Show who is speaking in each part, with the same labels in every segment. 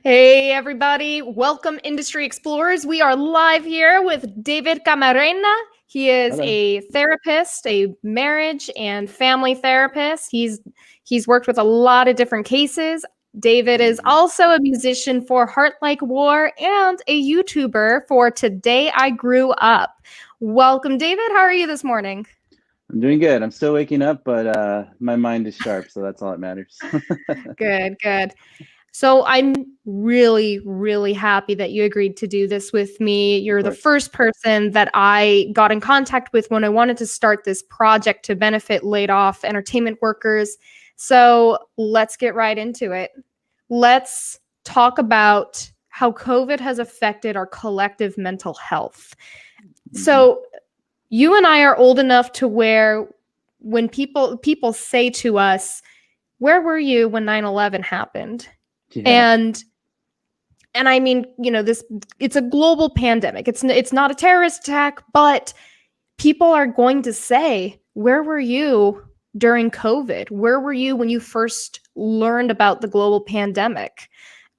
Speaker 1: Hey, everybody. Welcome, Industry Explorers. We are live here with David Camarena. He is
Speaker 2: Hello.
Speaker 1: a therapist, a marriage and family therapist. He's worked with a lot of different cases. David is
Speaker 2: Mhm.
Speaker 1: also a musician for Heart Like War and a YouTuber for Today I Grew Up. Welcome, David. How are you this morning?
Speaker 2: I'm doing good. I'm still waking up, but my mind is sharp, so that's all that matters.
Speaker 1: Good, good. So I'm really, really happy that you agreed to do this with me.
Speaker 2: Of
Speaker 1: You're the
Speaker 2: course.
Speaker 1: first person that I got in contact with when I wanted to start this project to benefit laid off entertainment workers. So let's get right into it. Let's talk about how COVID has affected our collective mental health.
Speaker 2: Hmm.
Speaker 1: So you and I are old enough to where when people say to us, "Where were you when 9/11 happened?"
Speaker 2: Yeah.
Speaker 1: And I mean, this it's a global pandemic. It's not a terrorist attack, but people are going to say, "Where were you during COVID? Where were you when you first learned about the global pandemic?"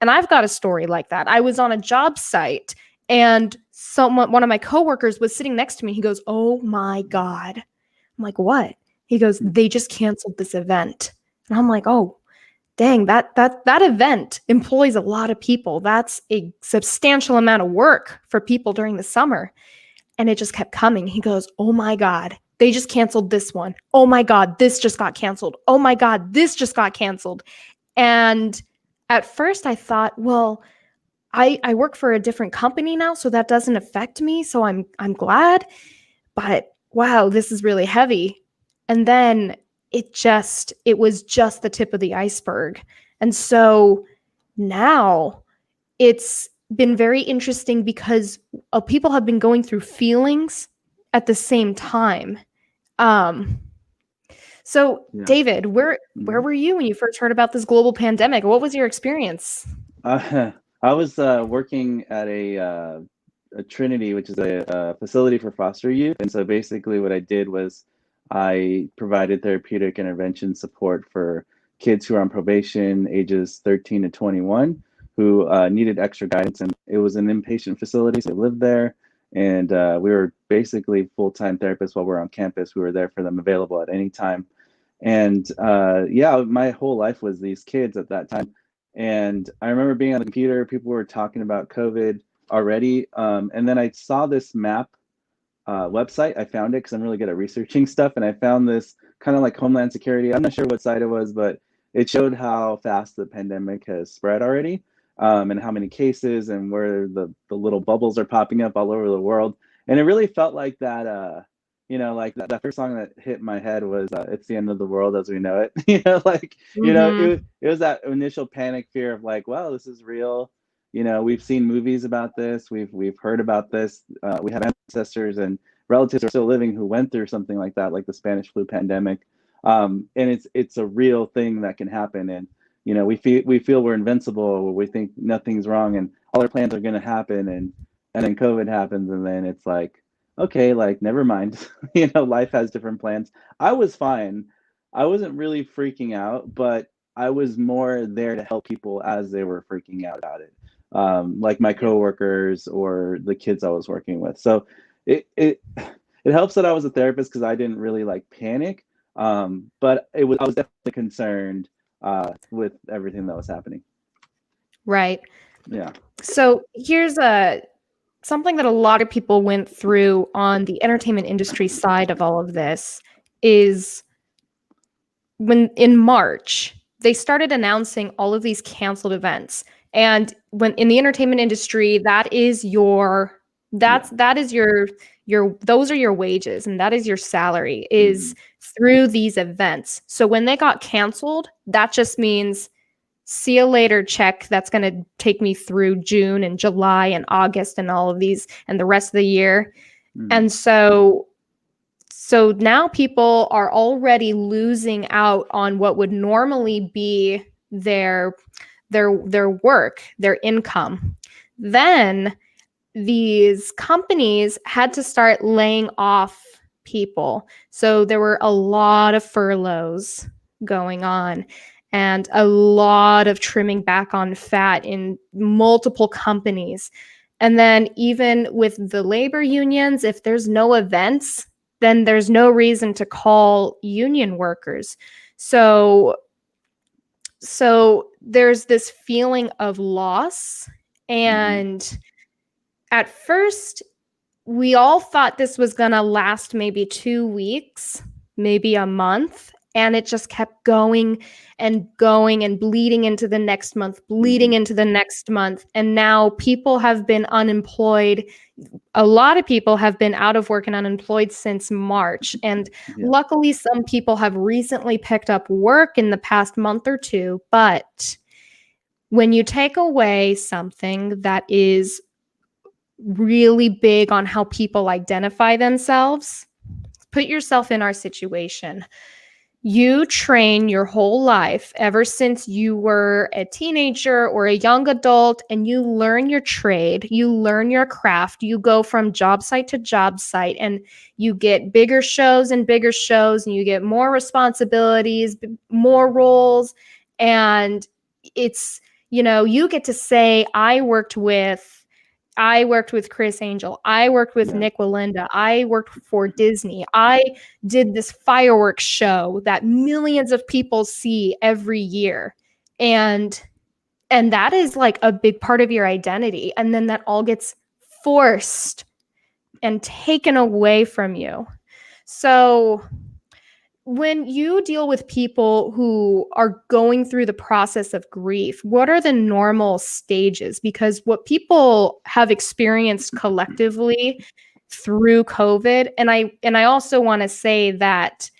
Speaker 1: And I've got a story like that. I was on a job site and one of my coworkers was sitting next to me. He goes, "Oh my God." I'm like, "What?" He goes, "They just canceled this event." And I'm like, "Oh, dang, that event employs a lot of people. That's a substantial amount of work for people during the summer." And it just kept coming. He goes, "Oh my God, they just canceled this one. Oh my God, this just got canceled. Oh my God, this just got canceled." And at first I thought, well, I work for a different company now, so that doesn't affect me. So I'm glad. But wow, this is really heavy. And then it was just the tip of the iceberg. And so now it's been very interesting because people have been going through feelings at the same time. Um, so
Speaker 2: Yeah.
Speaker 1: David, where
Speaker 2: Hmm.
Speaker 1: were you when you first heard about this global pandemic? What was your experience?
Speaker 2: Uh, I was working at a Trinity, which is a facility for foster youth. And so basically, what I did was I provided therapeutic intervention support for kids who are on probation, ages 13 to 21, who needed extra guidance. And it was an inpatient facility, so they lived there. And we were basically full-time therapists while we were on campus. We were there for them, available at any time. And yeah, my whole life was these kids at that time. And I remember being on the computer, people were talking about COVID already. And then I saw this map website. I found it because I'm really good at researching stuff. And I found this kind of like Homeland Security. I'm not sure what site it was, but it showed how fast the pandemic has spread already, and how many cases and where the little bubbles are popping up all over the world. And it really felt like that. Like that first song that hit my head was "It's the End of the World as We Know It."
Speaker 1: Mm-hmm.
Speaker 2: It was that initial panic fear of like, well, this is real. We've seen movies about this. We've heard about this. We have ancestors and relatives who are still living who went through something like that, like the Spanish flu pandemic. And it's a real thing that can happen. And we feel we're invincible. We think nothing's wrong, and all our plans are going to happen. And then COVID happens, and then it's like, okay, like never mind. Life has different plans. I was fine. I wasn't really freaking out, but I was more there to help people as they were freaking out about it, like my coworkers or the kids I was working with. So it helps that I was a therapist because I didn't really like panic, but I was definitely concerned with everything that was happening.
Speaker 1: Right.
Speaker 2: Yeah.
Speaker 1: So here's a something that a lot of people went through on the entertainment industry side of all of this is when in March, they started announcing all of these canceled events. And when in the entertainment industry,
Speaker 2: Yeah.
Speaker 1: that is your those are your wages and that is your salary
Speaker 2: Hmm.
Speaker 1: is through these events. So when they got canceled, that just means see you later check that's going to take me through June and July and August and all of these and the rest of the year.
Speaker 2: Hmm.
Speaker 1: And so now people are already losing out on what would normally be their work, their income. Then these companies had to start laying off people. So there were a lot of furloughs going on. and a lot of trimming back on fat in multiple companies. And then even with the labor unions, if there's no events, then there's no reason to call union workers. So there's this feeling of loss. And at first, we all thought this was going to last maybe 2 weeks, maybe a month. And it just kept going and going and bleeding into the next month, bleeding into the next month. And now people have been unemployed. A lot of people have been out of work and unemployed since March. And luckily, some people have recently picked up work in the past month or two. But when you take away something that is really big on how people identify themselves, put yourself in our situation. You train your whole life ever since you were a teenager or a young adult, and you learn your trade, you learn your craft, you go from job site to job site, and you get bigger shows and you get more responsibilities, more roles. And it's, you get to say, I worked with Chris Angel. I worked with Nick Walinda. I worked for Disney. I did this fireworks show that millions of people see every year. And that is like a big part of your identity. And then that all gets forced and taken away from you. So when you deal with people who are going through the process of grief, what are the normal stages? Because what people have experienced collectively through COVID, and I also want to say that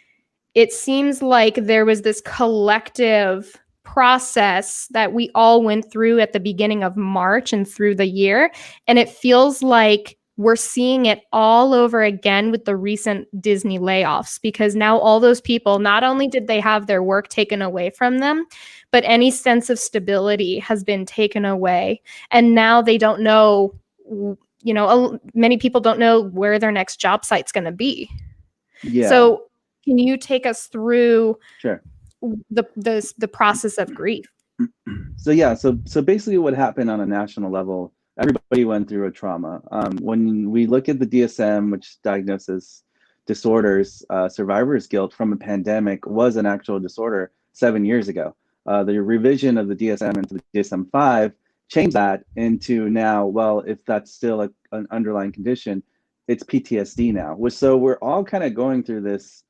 Speaker 1: it seems like there was this collective process that we all went through at the beginning of March and through the year, and it feels like we're seeing it all over again with the recent Disney layoffs, because now all those people, not only did they have their work taken away from them, but any sense of stability has been taken away. And now they don't know, many people don't know where their next job site's going to be.
Speaker 2: Yeah.
Speaker 1: So can you take us through
Speaker 2: Sure.
Speaker 1: the process of grief?
Speaker 2: So basically what happened on a national level, everybody went through a trauma. When we look at the DSM, which diagnoses disorders, survivor's guilt from a pandemic was an actual disorder 7 years ago. The revision of the DSM into the DSM-5 changed that into now, well, if that's still an underlying condition, it's PTSD now. So we're all kind of going through this,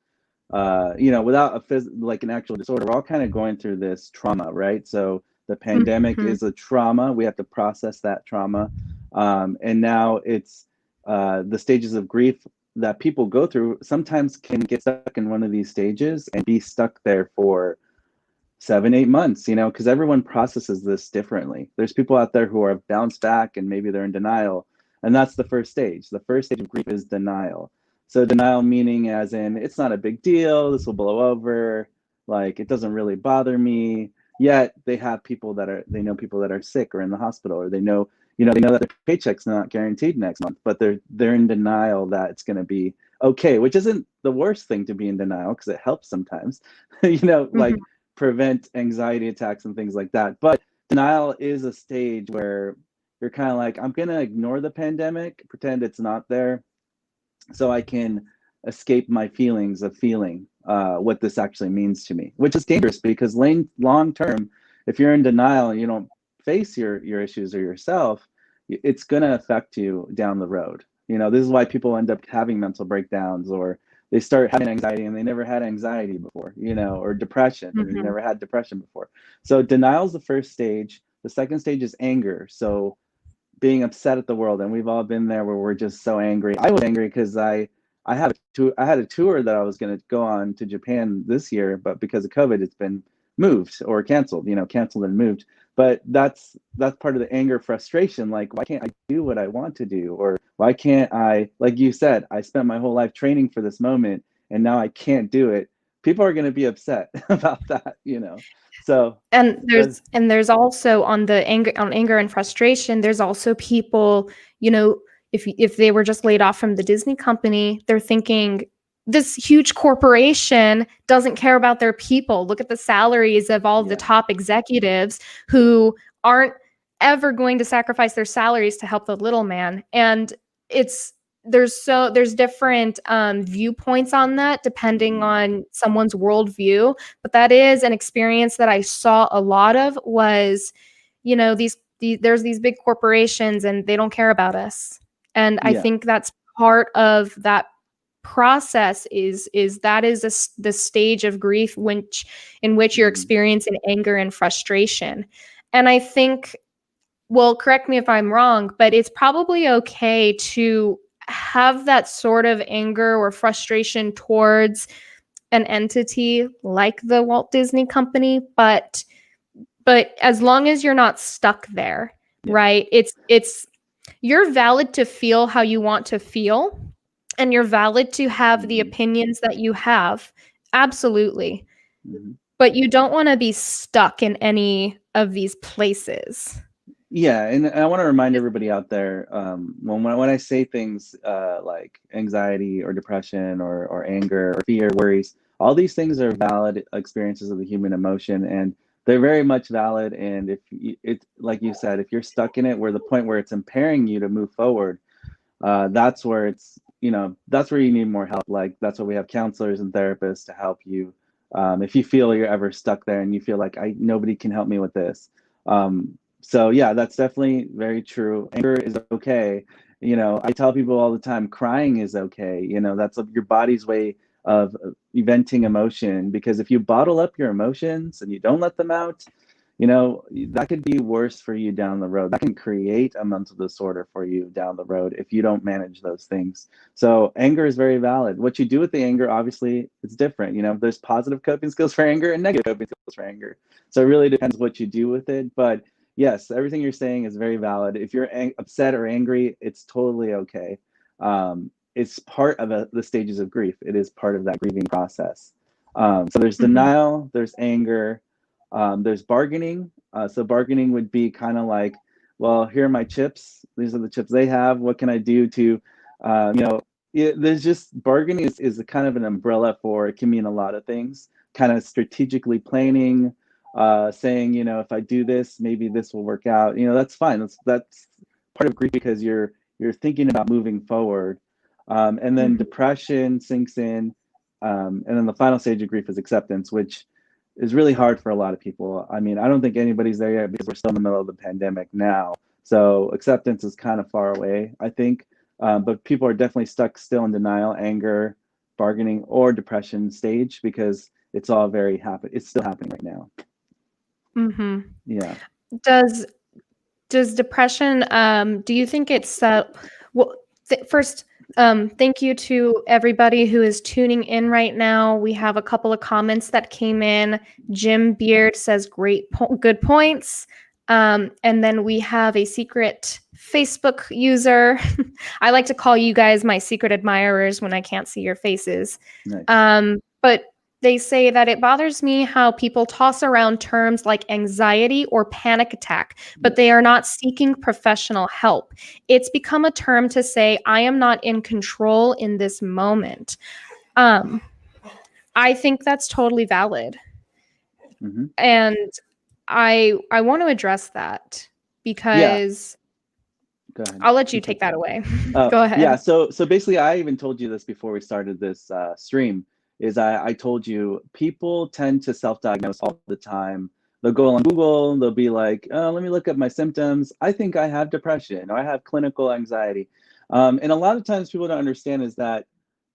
Speaker 2: without like an actual disorder, we're all kind of going through this trauma, right? So the pandemic is a trauma. We have to process that trauma. And now it's the stages of grief that people go through sometimes can get stuck in one of these stages and be stuck there for 7-8 months, because everyone processes this differently. There's people out there who are bounced back and maybe they're in denial. And that's the first stage. The first stage of grief is denial. So denial meaning as in, it's not a big deal, this will blow over, like it doesn't really bother me. Yet they have people they know people that are sick or in the hospital, or they know that their paycheck's not guaranteed next month, but they're in denial that it's going to be okay, which isn't the worst thing to be in denial, because it helps sometimes, like prevent anxiety attacks and things like that. But denial is a stage where you're kind of like, I'm going to ignore the pandemic, pretend it's not there, so I can escape my feelings of feeling what this actually means to me, which is dangerous, because long term, if you're in denial and you don't face your issues or yourself, it's going to affect you down the road. This is why people end up having mental breakdowns, or they start having anxiety and they never had anxiety before, or depression, and they never had depression before. So denial is the first stage. The second stage is anger. So being upset at the world, and we've all been there where we're just so angry. I was angry because I had a tour that I was going to go on to Japan this year, but because of COVID, it's been moved or canceled, canceled and moved. But that's part of the anger, frustration. Like, why can't I do what I want to do? Or why can't I, like you said, I spent my whole life training for this moment and now I can't do it. People are going to be upset about that, So
Speaker 1: there's also on anger and frustration, there's also people, if they were just laid off from the Disney company, they're thinking, this huge corporation doesn't care about their people. Look at the salaries of all of the top executives who aren't ever going to sacrifice their salaries to help the little man. And it's there's different viewpoints on that depending on someone's worldview. But that is an experience that I saw a lot of was, there's these big corporations and they don't care about us. And I think that's part of that process is the stage of grief in which you're experiencing anger and frustration. And I think, well, correct me if I'm wrong, but it's probably okay to have that sort of anger or frustration towards an entity like the Walt Disney Company, but as long as you're not stuck there, right? It's you're valid to feel how you want to feel, and you're valid to have the opinions that you have. Absolutely. But you don't want to be stuck in any of these places.
Speaker 2: Yeah, and I want to remind everybody out there, when I say things like anxiety or depression or anger or fear, worries, all these things are valid experiences of the human emotion, and they're very much valid. And if it's like you said, if you're stuck in it, where the point where it's impairing you to move forward, that's where that's where you need more help. Like that's why we have counselors and therapists to help you. If you feel you're ever stuck there and you feel like nobody can help me with this. So yeah, that's definitely very true. Anger is okay. I tell people all the time, crying is okay. That's your body's way of venting emotion, because if you bottle up your emotions and you don't let them out, that could be worse for you down the road. That can create a mental disorder for you down the road if you don't manage those things. So anger is very valid. What you do with the anger, obviously, it's different. There's positive coping skills for anger and negative coping skills for anger. So it really depends what you do with it. But yes, everything you're saying is very valid. If you're upset or angry, it's totally okay. It's part of the stages of grief. It is part of that grieving process. So there's denial, there's anger, there's bargaining. So bargaining would be kind of like, well, here are my chips. These are the chips they have. What can I do to, there's just bargaining is a kind of an umbrella for, it can mean a lot of things. Kind of strategically planning, saying, if I do this, maybe this will work out. That's fine. That's part of grief, because you're thinking about moving forward. And then depression sinks in. And then the final stage of grief is acceptance, which is really hard for a lot of people. I mean, I don't think anybody's there yet because we're still in the middle of the pandemic now. So acceptance is kind of far away, I think. But people are definitely stuck still in denial, anger, bargaining, or depression stage, because it's all it's still happening right now. Yeah.
Speaker 1: Does depression, do you think it's, first, thank you to everybody who is tuning in right now. We have a couple of comments that came in. Jim Beard says, good points. And then we have a secret Facebook user. I like to call you guys my secret admirers when I can't see your faces.
Speaker 2: Nice.
Speaker 1: But they say that it bothers me how people toss around terms like anxiety or panic attack, but they are not seeking professional help. It's become a term to say, I am not in control in this moment. I think that's totally valid. And I want to address that because
Speaker 2: Go ahead.
Speaker 1: I'll let you take that away. Go ahead.
Speaker 2: Yeah, so basically, I even told you this before we started this stream, is I told you people tend to self-diagnose all the time. They'll go on Google, they'll be like, oh, let me look up my symptoms. I think I have depression, or I have clinical anxiety. And a lot of times people don't understand is that,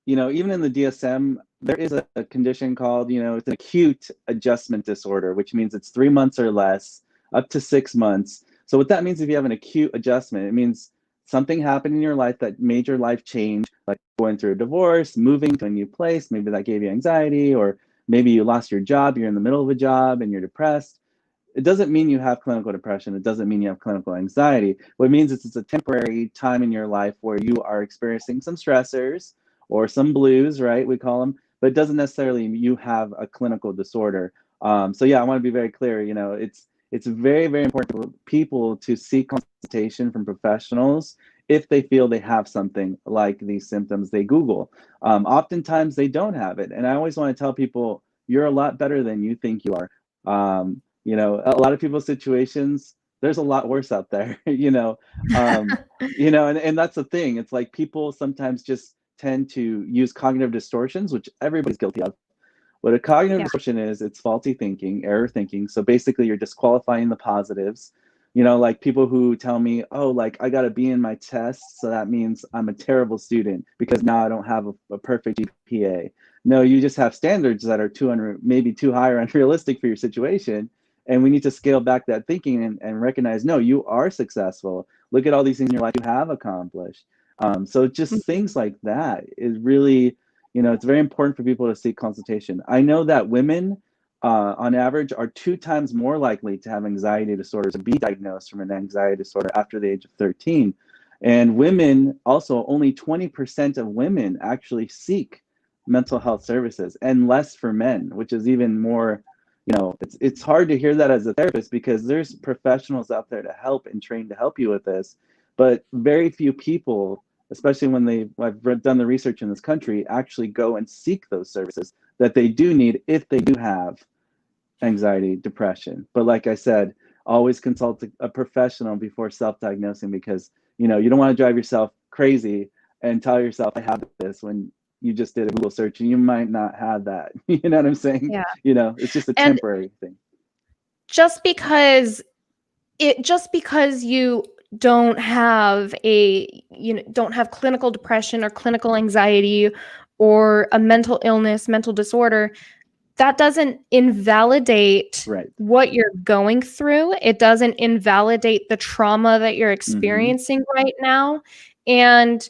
Speaker 2: even in the DSM, there is a condition called, it's an acute adjustment disorder, which means it's 3 months or less, up to 6 months. So what that means, if you have an acute adjustment, it means something happened in your life that made your life change, like going through a divorce, moving to a new place, maybe that gave you anxiety, or maybe you lost your job, you're in the middle of a job and you're depressed. It doesn't mean you have clinical depression. It doesn't mean you have clinical anxiety. What it means is it's a temporary time in your life where you are experiencing some stressors or some blues, right? We call them, but it doesn't necessarily mean you have a clinical disorder. So yeah, I want to be very clear. It's very, very important for people to seek consultation from professionals if they feel they have something like these symptoms, they Google. Oftentimes they don't have it. And I always want to tell people, you're a lot better than you think you are. A lot of people's situations, there's a lot worse out there, and that's the thing. It's like people sometimes just tend to use cognitive distortions, which everybody's guilty of. What a cognitive distortion is, it's faulty thinking, error thinking. So basically you're disqualifying the positives. Like people who tell me, oh, like I got a B in my test, so that means I'm a terrible student because now I don't have a perfect GPA. No, you just have standards that are maybe too high or unrealistic for your situation. And we need to scale back that thinking and recognize, no, you are successful. Look at all these things in your life you have accomplished. So just things like that is really, it's very important for people to seek consultation. I know that women, on average, are 2 times more likely to have anxiety disorders and be diagnosed from an anxiety disorder after the age of 13. And women also, only 20% of women actually seek mental health services, and less for men, which is even more, it's hard to hear that as a therapist because there's professionals out there to help and trained to help you with this, but very few people, especially when I've done the research in this country, actually go and seek those services that they do need if they do have anxiety, depression. But like I said, always consult a professional before self-diagnosing, because you don't want to drive yourself crazy and tell yourself I have this when you just did a Google search and you might not have that. You know what I'm saying?
Speaker 1: Yeah.
Speaker 2: It's just a temporary thing.
Speaker 1: Just because you don't have don't have clinical depression or clinical anxiety or a mental illness, mental disorder, that doesn't invalidate what you're going through. It doesn't invalidate the trauma that you're experiencing right now. And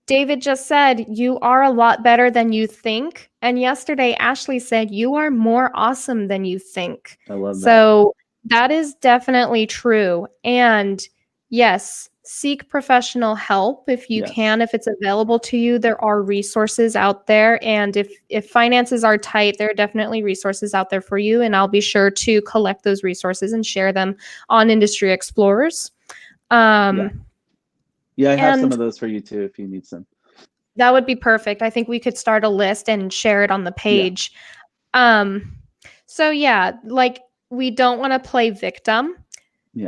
Speaker 1: David just said, you are a lot better than you think. And yesterday, Ashley said, you are more awesome than you think.
Speaker 2: I love that.
Speaker 1: So that is definitely true. And yes, seek professional help if you can, if it's available to you. There are resources out there. And if finances are tight, there are definitely resources out there for you. And I'll be sure to collect those resources and share them on Industry Explorers.
Speaker 2: Yeah, I have some of those for you too, if you need some.
Speaker 1: That would be perfect. I think we could start a list and share it on the page. So yeah, like we don't want to play victim.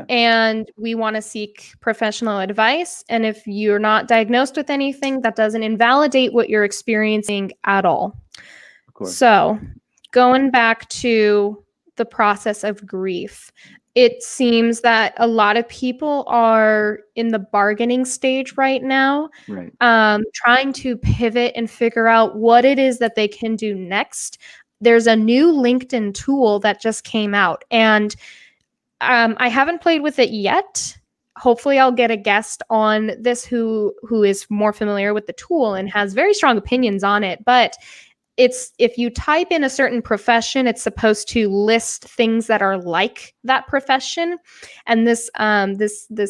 Speaker 1: And we want to seek professional advice. And if you're not diagnosed with anything, that doesn't invalidate what you're experiencing at all. Of course. So going back to the process of grief, it seems that a lot of people are in the bargaining stage right now, trying to pivot and figure out what it is that they can do next. There's a new LinkedIn tool that just came out, and I haven't played with it yet. Hopefully I'll get a guest on this who is more familiar with the tool and has very strong opinions on it. But it's, if you type in a certain profession, it's supposed to list things that are like that profession. And this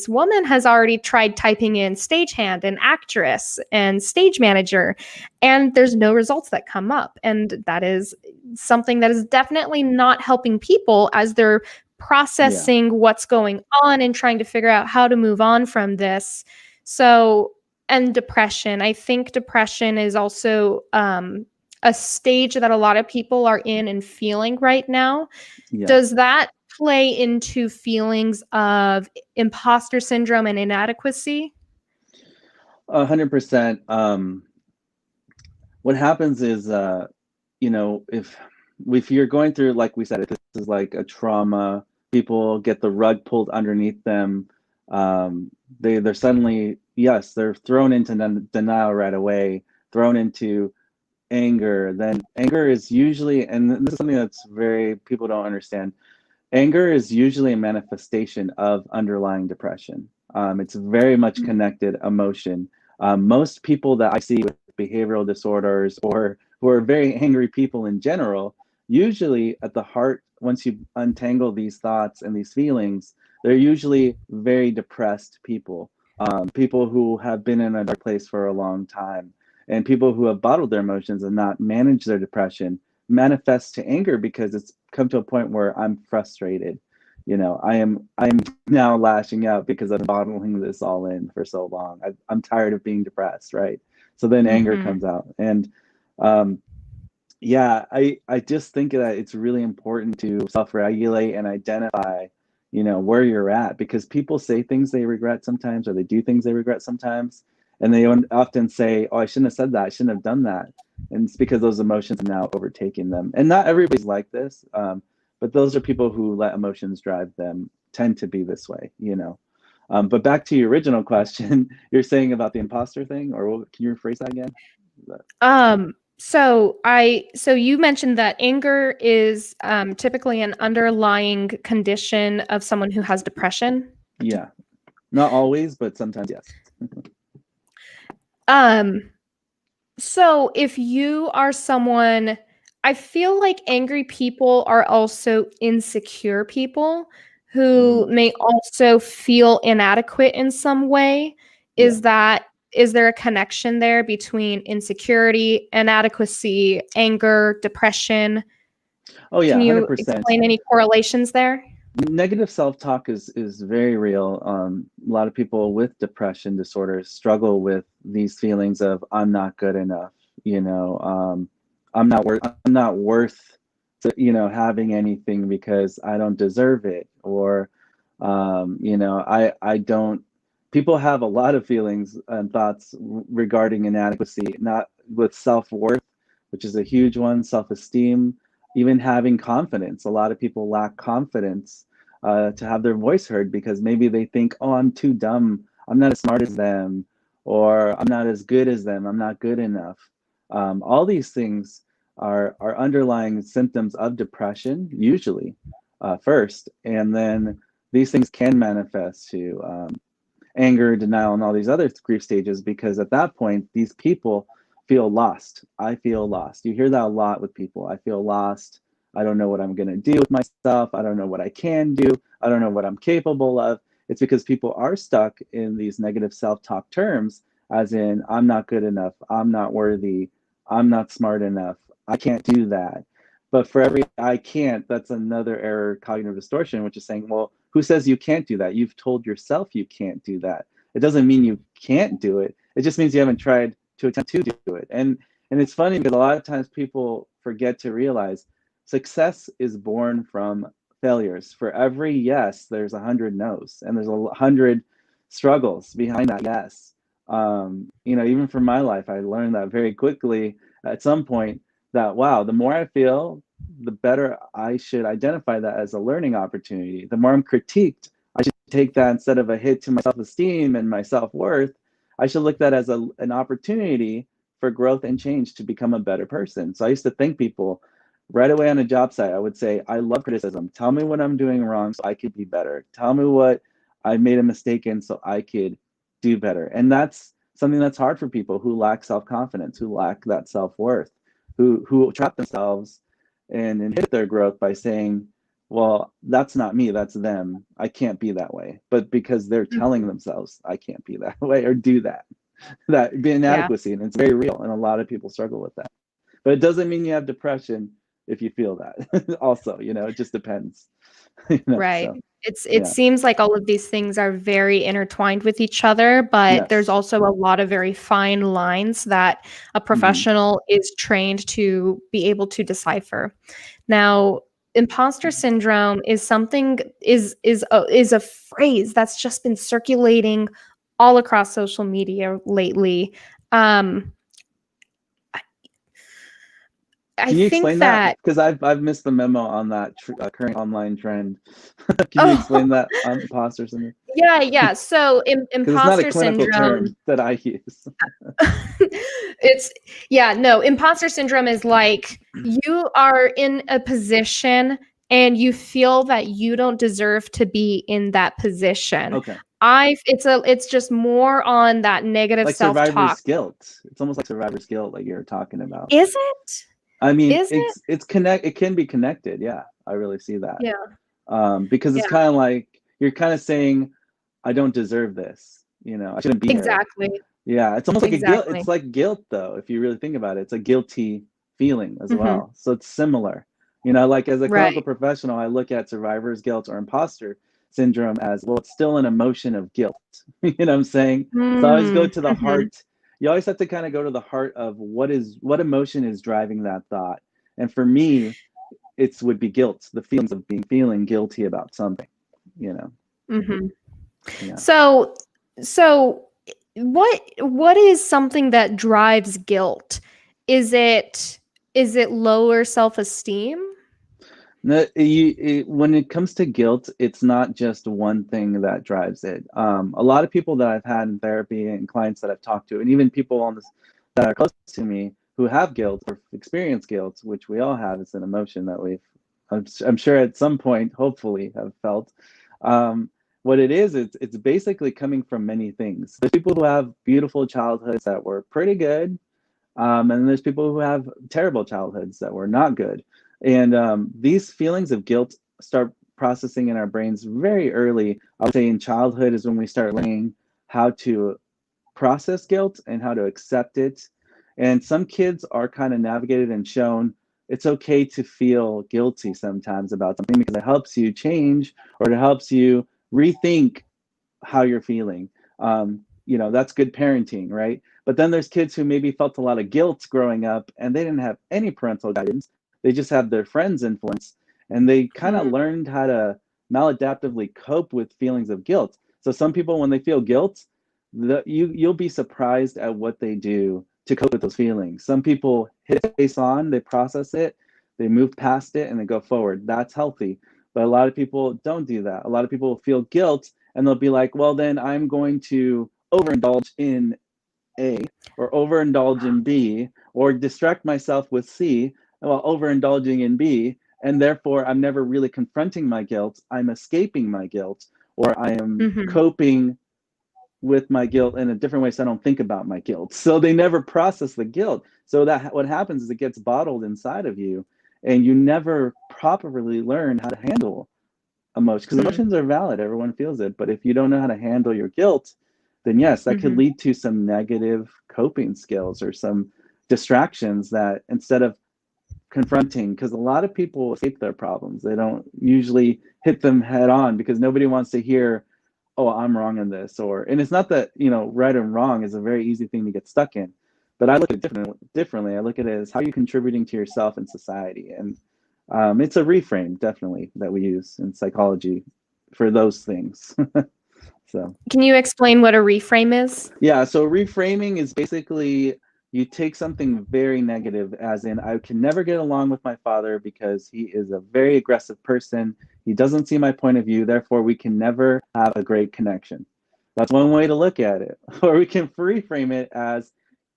Speaker 1: woman has already tried typing in stagehand and actress and stage manager, and there's no results that come up. And that is something that is definitely not helping people as they're processing what's going on and trying to figure out how to move on from this. So, and depression. I think depression is also a stage that a lot of people are in and feeling right now. Does that play into feelings of imposter syndrome and inadequacy?
Speaker 2: 100%. What happens is, if you're going through, like we said, if this is like a trauma, people get the rug pulled underneath them. They're suddenly, they're thrown into denial right away, thrown into anger. Then anger is usually, and this is something that's people don't understand, anger is usually a manifestation of underlying depression. It's very much connected emotion. Most people that I see with behavioral disorders or who are very angry people in general, usually at the heart, once you untangle these thoughts and these feelings, they're usually very depressed people, people who have been in a dark place for a long time. And people who have bottled their emotions and not managed their depression manifest to anger because it's come to a point where I'm frustrated. I'm now lashing out because I'm bottling this all in for so long. I'm tired of being depressed, right? So then anger
Speaker 1: Mm-hmm.
Speaker 2: comes out. And yeah, I just think that it's really important to self-regulate and identify, where you're at, because people say things they regret sometimes, or they do things they regret sometimes, and they often say, "Oh, I shouldn't have said that. I shouldn't have done that." And it's because those emotions have now overtaken them. And not everybody's like this, but those are people who let emotions drive them, tend to be this way. But back to your original question, you're saying about the imposter thing, or can you rephrase that again?
Speaker 1: So you mentioned that anger is typically an underlying condition of someone who has depression.
Speaker 2: Yeah, not always, but sometimes yes.
Speaker 1: Um, so if you are someone, I feel like angry people are also insecure people who
Speaker 2: Mhm.
Speaker 1: may also feel inadequate in some way.
Speaker 2: Yeah.
Speaker 1: Is there a connection there between insecurity, inadequacy, anger, depression?
Speaker 2: Oh yeah,
Speaker 1: Can you
Speaker 2: 100%.
Speaker 1: explain any correlations there?
Speaker 2: Negative self-talk is very real. A lot of people with depression disorders struggle with these feelings of I'm not good enough, I'm not worth having anything because I don't deserve it, or I don't. People have a lot of feelings and thoughts regarding inadequacy, not with self-worth, which is a huge one, self-esteem, even having confidence. A lot of people lack confidence to have their voice heard because maybe they think, oh, I'm too dumb, I'm not as smart as them, or I'm not as good as them, I'm not good enough. All these things are underlying symptoms of depression, usually first, and then these things can manifest to anger, denial, and all these other grief stages, because at that point, these people feel lost. I feel lost. You hear that a lot with people. I feel lost. I don't know what I'm going to do with myself. I don't know what I can do. I don't know what I'm capable of. It's because people are stuck in these negative self-talk terms, as in, I'm not good enough. I'm not worthy. I'm not smart enough. I can't do that. But for every I can't, that's another error, cognitive distortion, which is saying, well, who says you can't do that? You've told yourself you can't do that. It doesn't mean you can't do it. It just means you haven't tried to attempt to do it. And it's funny because a lot of times people forget to realize success is born from failures. For every yes, there's 100 no's, and there's 100 struggles behind that yes. Even for my life, I learned that very quickly at some point, that wow, the more I feel, the better I should identify that as a learning opportunity. The more I'm critiqued, I should take that instead of a hit to my self-esteem and my self-worth. I should look at that as an opportunity for growth and change to become a better person. So I used to thank people right away on a job site. I would say, I love criticism. Tell me what I'm doing wrong so I could be better. Tell me what I made a mistake in so I could do better. And that's something that's hard for people who lack self-confidence, who lack that self-worth, who trap themselves and inhibit their growth by saying, well, that's not me, that's them. I can't be that way. But because they're telling themselves, I can't be that way or do that, that be
Speaker 1: Yeah.
Speaker 2: inadequacy. And it's very real. And a lot of people struggle with that. But it doesn't mean you have depression if you feel that. Also, it just depends.
Speaker 1: Right.
Speaker 2: So
Speaker 1: It
Speaker 2: yeah.
Speaker 1: seems like all of these things are very intertwined with each other, but there's
Speaker 2: Yes.
Speaker 1: also a lot of very fine lines that a
Speaker 2: Hmm.
Speaker 1: professional is trained to be able to decipher. Now, imposter syndrome is something is a phrase that's just been circulating all across social media lately. Um, I
Speaker 2: Can you
Speaker 1: think
Speaker 2: explain that?
Speaker 1: that
Speaker 2: Because I've missed the memo on that current online trend. Can you explain
Speaker 1: oh
Speaker 2: that on imposter syndrome?
Speaker 1: yeah. So
Speaker 2: Because it's not a
Speaker 1: imposter
Speaker 2: clinical
Speaker 1: syndrome.
Speaker 2: term that I use.
Speaker 1: It's yeah, no, imposter syndrome is like you are in a position and you feel that you don't deserve to be in that position.
Speaker 2: Okay.
Speaker 1: It's just more on that negative
Speaker 2: Like survivor's
Speaker 1: self-talk.
Speaker 2: guilt. It's almost like survivor's guilt, like you're talking about.
Speaker 1: Is it?
Speaker 2: I mean,
Speaker 1: Is it?
Speaker 2: it can be connected. Yeah, I really see that.
Speaker 1: Yeah.
Speaker 2: Because it's
Speaker 1: Yeah.
Speaker 2: kind of like you're kind of saying, I don't deserve this. I shouldn't be here.
Speaker 1: Exactly.
Speaker 2: Yeah, it's almost like a guilt.
Speaker 1: Exactly.
Speaker 2: It's like guilt, though, if you really think about it. It's a guilty feeling as
Speaker 1: Mhm.
Speaker 2: well. So it's similar. You know, like as a clinical
Speaker 1: Right.
Speaker 2: professional, I look at survivor's guilt or imposter syndrome as, well, it's still an emotion of guilt. You know what I'm saying? So I always go
Speaker 1: Mm,
Speaker 2: to the
Speaker 1: mhm.
Speaker 2: heart. You always have to kind of go to the heart of what emotion is driving that thought. And for me, it's would be guilt, the feelings of feeling guilty about something, you know.
Speaker 1: Mhm.
Speaker 2: Yeah.
Speaker 1: So so what is something that drives guilt? Is it is it lower self-esteem?
Speaker 2: No, when it comes to guilt, it's not just one thing that drives it. A lot of people that I've had in therapy and clients that I've talked to, and even people on this that are close to me who have guilt or experience guilt, which we all have, it's an emotion that I'm sure at some point, hopefully, have felt. Um, what it is, it's basically coming from many things. There's people who have beautiful childhoods that were pretty good, and there's people who have terrible childhoods that were not good. And these feelings of guilt start processing in our brains very early. I would say in childhood is when we start learning how to process guilt and how to accept it. And some kids are kind of navigated and shown it's okay to feel guilty sometimes about something because it helps you change or it helps you rethink how you're feeling. You know, that's good parenting, right? But then there's kids who maybe felt a lot of guilt growing up and they didn't have any parental guidance. They just had their friends' influence and they kind of
Speaker 1: Mm,
Speaker 2: learned how to maladaptively cope with feelings of guilt. So some people, when they feel guilt, you'll be surprised at what they do to cope with those feelings. Some people hit it face on, they process it, they move past it, and they go forward. That's healthy. But a lot of people don't do that. A lot of people feel guilt and they'll be like, well, then I'm going to overindulge in A or overindulge in B or distract myself with C while overindulging in B. And therefore, I'm never really confronting my guilt. I'm escaping my guilt or I am
Speaker 1: mhm,
Speaker 2: coping with my guilt in a different way so I don't think about my guilt. So they never process the guilt. So that what happens is it gets bottled inside of you and you never properly learn how to handle emotion because
Speaker 1: mm,
Speaker 2: emotions are valid, everyone feels it, but if you don't know how to handle your guilt, then yes, that could
Speaker 1: mhm,
Speaker 2: lead to some negative coping skills or some distractions that instead of confronting, because a lot of people escape their problems, they don't usually hit them head on because nobody wants to hear, oh, I'm wrong in this. Or and it's not that, you know, right and wrong is a very easy thing to get stuck in, but I look at it differently. I look at it as how are you contributing to yourself and society. And it's a reframe, definitely, that we use in psychology for those things. So,
Speaker 1: Can you explain what a reframe is?
Speaker 2: yeah, so reframing is basically you take something very negative, as in, I can never get along with my father because he is a very aggressive person. He doesn't see my point of view, therefore, we can never have a great connection. That's one way to look at it. Or we can reframe it as,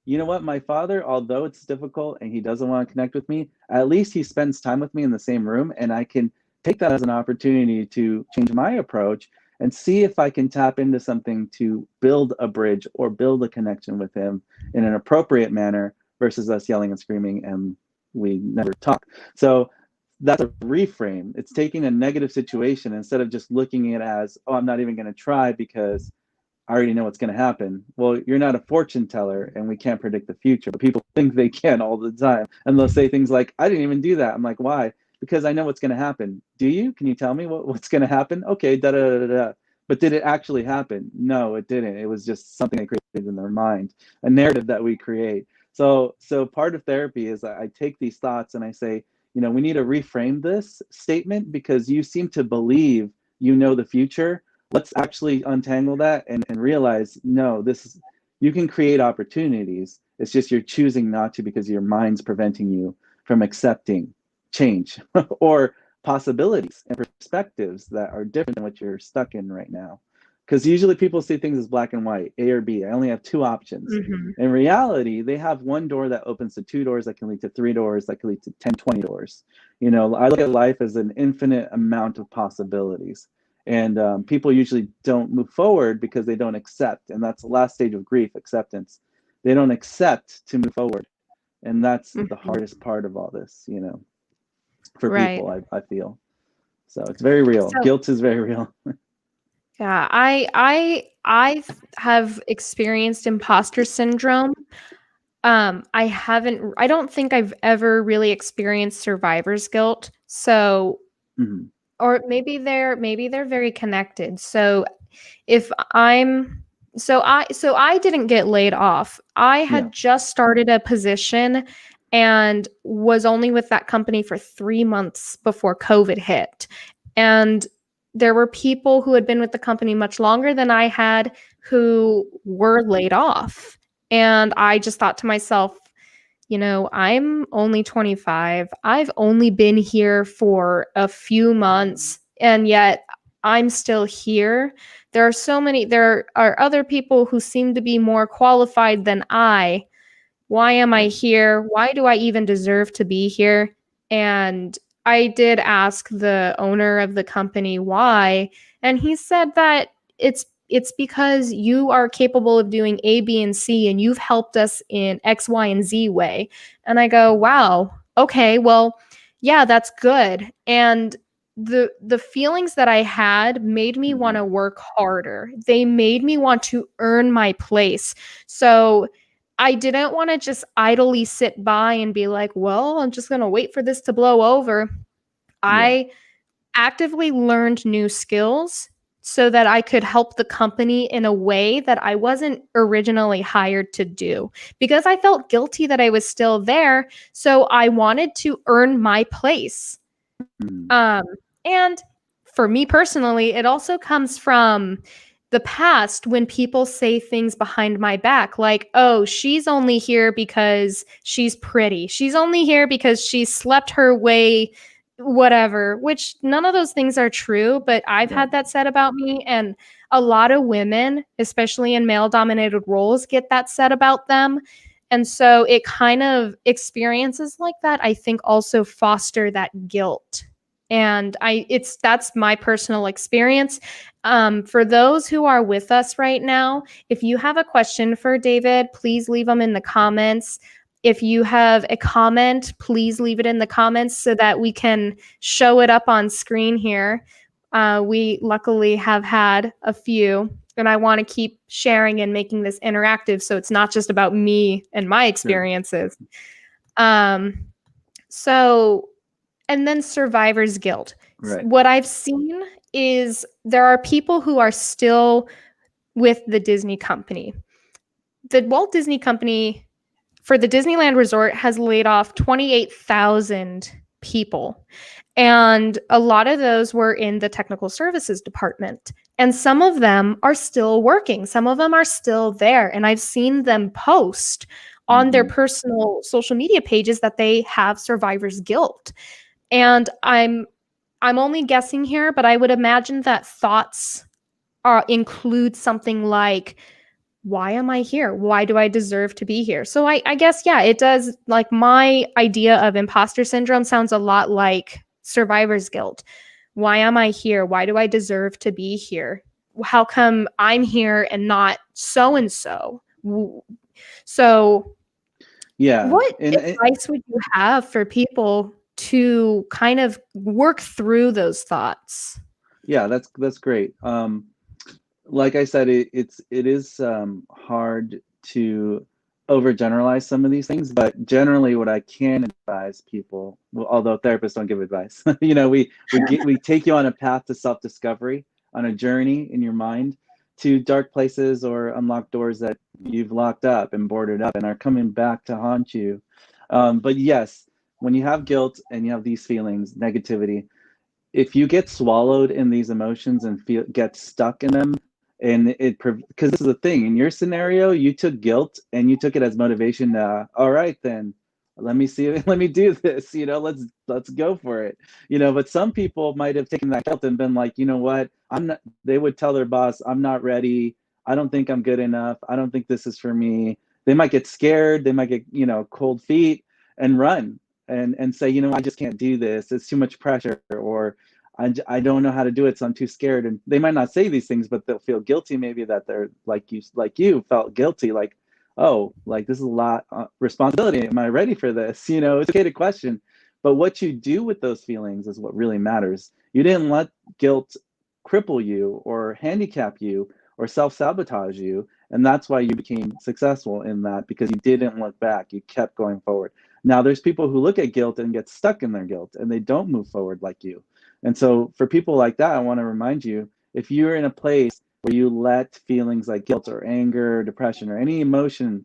Speaker 2: you know what, my father, although it's difficult and he doesn't want to connect with me, at least he spends time with me in the same room, and I can take that as an opportunity to change my approach and see if I can tap into something to build a bridge or build a connection with him in an appropriate manner versus us yelling and screaming and we never talk. So that's a reframe. It's taking a negative situation instead of just looking at it as, oh, I'm not even going to try because I already know what's going to happen. Well, you're not a fortune teller and we can't predict the future, but people think they can all the time. And they'll say things like, I didn't even do that. I'm like, why? Because I know what's going to happen. Do you? Can you tell me what's going to happen? Okay, da da da da. But did it actually happen? No, it didn't. It was just something they created in their mind, a narrative that we create. So part of therapy is I take these thoughts and I say, you know, we need to reframe this statement because you seem to believe you know the future. Let's actually untangle that and realize, no, this is, you can create opportunities. It's just you're choosing not to because your mind's preventing you from accepting change or possibilities and perspectives that are different than what you're stuck in right now. Because usually people see things as black and white, A or B. I only have two options.
Speaker 1: Mhm,
Speaker 2: In reality, they have one door that opens to two doors that can lead to three doors that can lead to 10, 20 doors. You know, I look at life as an infinite amount of possibilities. And people usually don't move forward because they don't accept. And that's the last stage of grief, acceptance. They don't accept to move forward. And that's the
Speaker 1: mhm.
Speaker 2: hardest part of all this, you know, for
Speaker 1: Right.
Speaker 2: people, I feel. So it's very real.
Speaker 1: So,
Speaker 2: Guilt is very real.
Speaker 1: yeah, I have experienced imposter syndrome. I don't think I've ever really experienced survivor's guilt. So,
Speaker 2: Mm-hmm.
Speaker 1: or maybe they're very connected. So if I'm so I didn't get laid off. I
Speaker 2: Yeah.
Speaker 1: had just started a position and was only with that company for 3 months before COVID hit. And there were people who had been with the company much longer than I had who were laid off. And I just thought to myself, I'm only 25. I've only been here for a few months, and yet I'm still here. There are other people who seem to be more qualified than I. Why am I here? Why do I even deserve to be here? And I did ask the owner of the company why, and he said that it's because you are capable of doing A, B, and C, and you've helped us in X, Y, and Z way. And I go, wow, okay, well, yeah, that's good. And the feelings that I had made me want to work harder. They made me want to earn my place. So I didn't want to just idly sit by and be like, well, I'm just going to wait for this to blow over.
Speaker 2: Yeah.
Speaker 1: I actively learned new skills so that I could help the company in a way that I wasn't originally hired to do because I felt guilty that I was still there. So I wanted to earn my place.
Speaker 2: Mm-hmm.
Speaker 1: And for me personally, it also comes from the past when people say things behind my back, like, oh, she's only here because she's pretty. She's only here because she slept her way, whatever, which none of those things are true. But I've
Speaker 2: Right.
Speaker 1: had that said about me. And a lot of women, especially in male dominated roles, get that said about them. And so it kind of experiences like that, I think, also foster that guilt. And that's my personal experience. For those who are with us right now, if you have a question for David, please leave them in the comments. If you have a comment, please leave it in the comments so that we can show it up on screen here. We luckily have had a few, and I want to keep sharing and making this interactive so it's not just about me and my experiences. So and then survivor's guilt.
Speaker 2: Right.
Speaker 1: What I've seen is there are people who are still with the Disney company. The Walt Disney Company for the Disneyland Resort has laid off 28,000 people. And a lot of those were in the technical services department. And some of them are still working. Some of them are still there. And I've seen them post on their personal social media pages that they have survivor's guilt. And I'm only guessing here, but I would imagine that thoughts include something like, why am I here? Why do I deserve to be here? So I guess, yeah, it does. Like my idea of imposter syndrome sounds a lot like survivor's guilt. Why am I here? Why do I deserve to be here? How come I'm here and not so and so? So
Speaker 2: Yeah.
Speaker 1: what
Speaker 2: And
Speaker 1: advice would you have for people to kind of work through those thoughts?
Speaker 2: yeah, that's great. Like I said, it is hard to overgeneralize some of these things, but generally, what I can advise people, well, although therapists don't give advice, we take you on a path to self-discovery, on a journey in your mind to dark places or unlocked doors that you've locked up and boarded up and are coming back to haunt you. But yes, when you have guilt and you have these feelings, negativity, if you get swallowed in these emotions and get stuck in them, and because this is the thing, in your scenario, you took guilt and you took it as motivation to, all right, then let me see, let me do this, let's go for it, but some people might have taken that guilt and been like, you know what, I'm not, they would tell their boss, I'm not ready, I don't think I'm good enough, I don't think this is for me. They might get scared, they might get, cold feet and run and say, I just can't do this, it's too much pressure, or I don't know how to do it, so I'm too scared. And they might not say these things, but they'll feel guilty maybe that they're like you felt guilty, like, oh, like this is a lot of responsibility. Am I ready for this? It's okay to question, but what you do with those feelings is what really matters. You didn't let guilt cripple you or handicap you. or self-sabotage you. And that's why you became successful in that, because you didn't look back. You kept going forward. Now, there's people who look at guilt and get stuck in their guilt and they don't move forward like you. And so for people like that, I want to remind you, if you're in a place where you let feelings like guilt or anger or depression or any emotion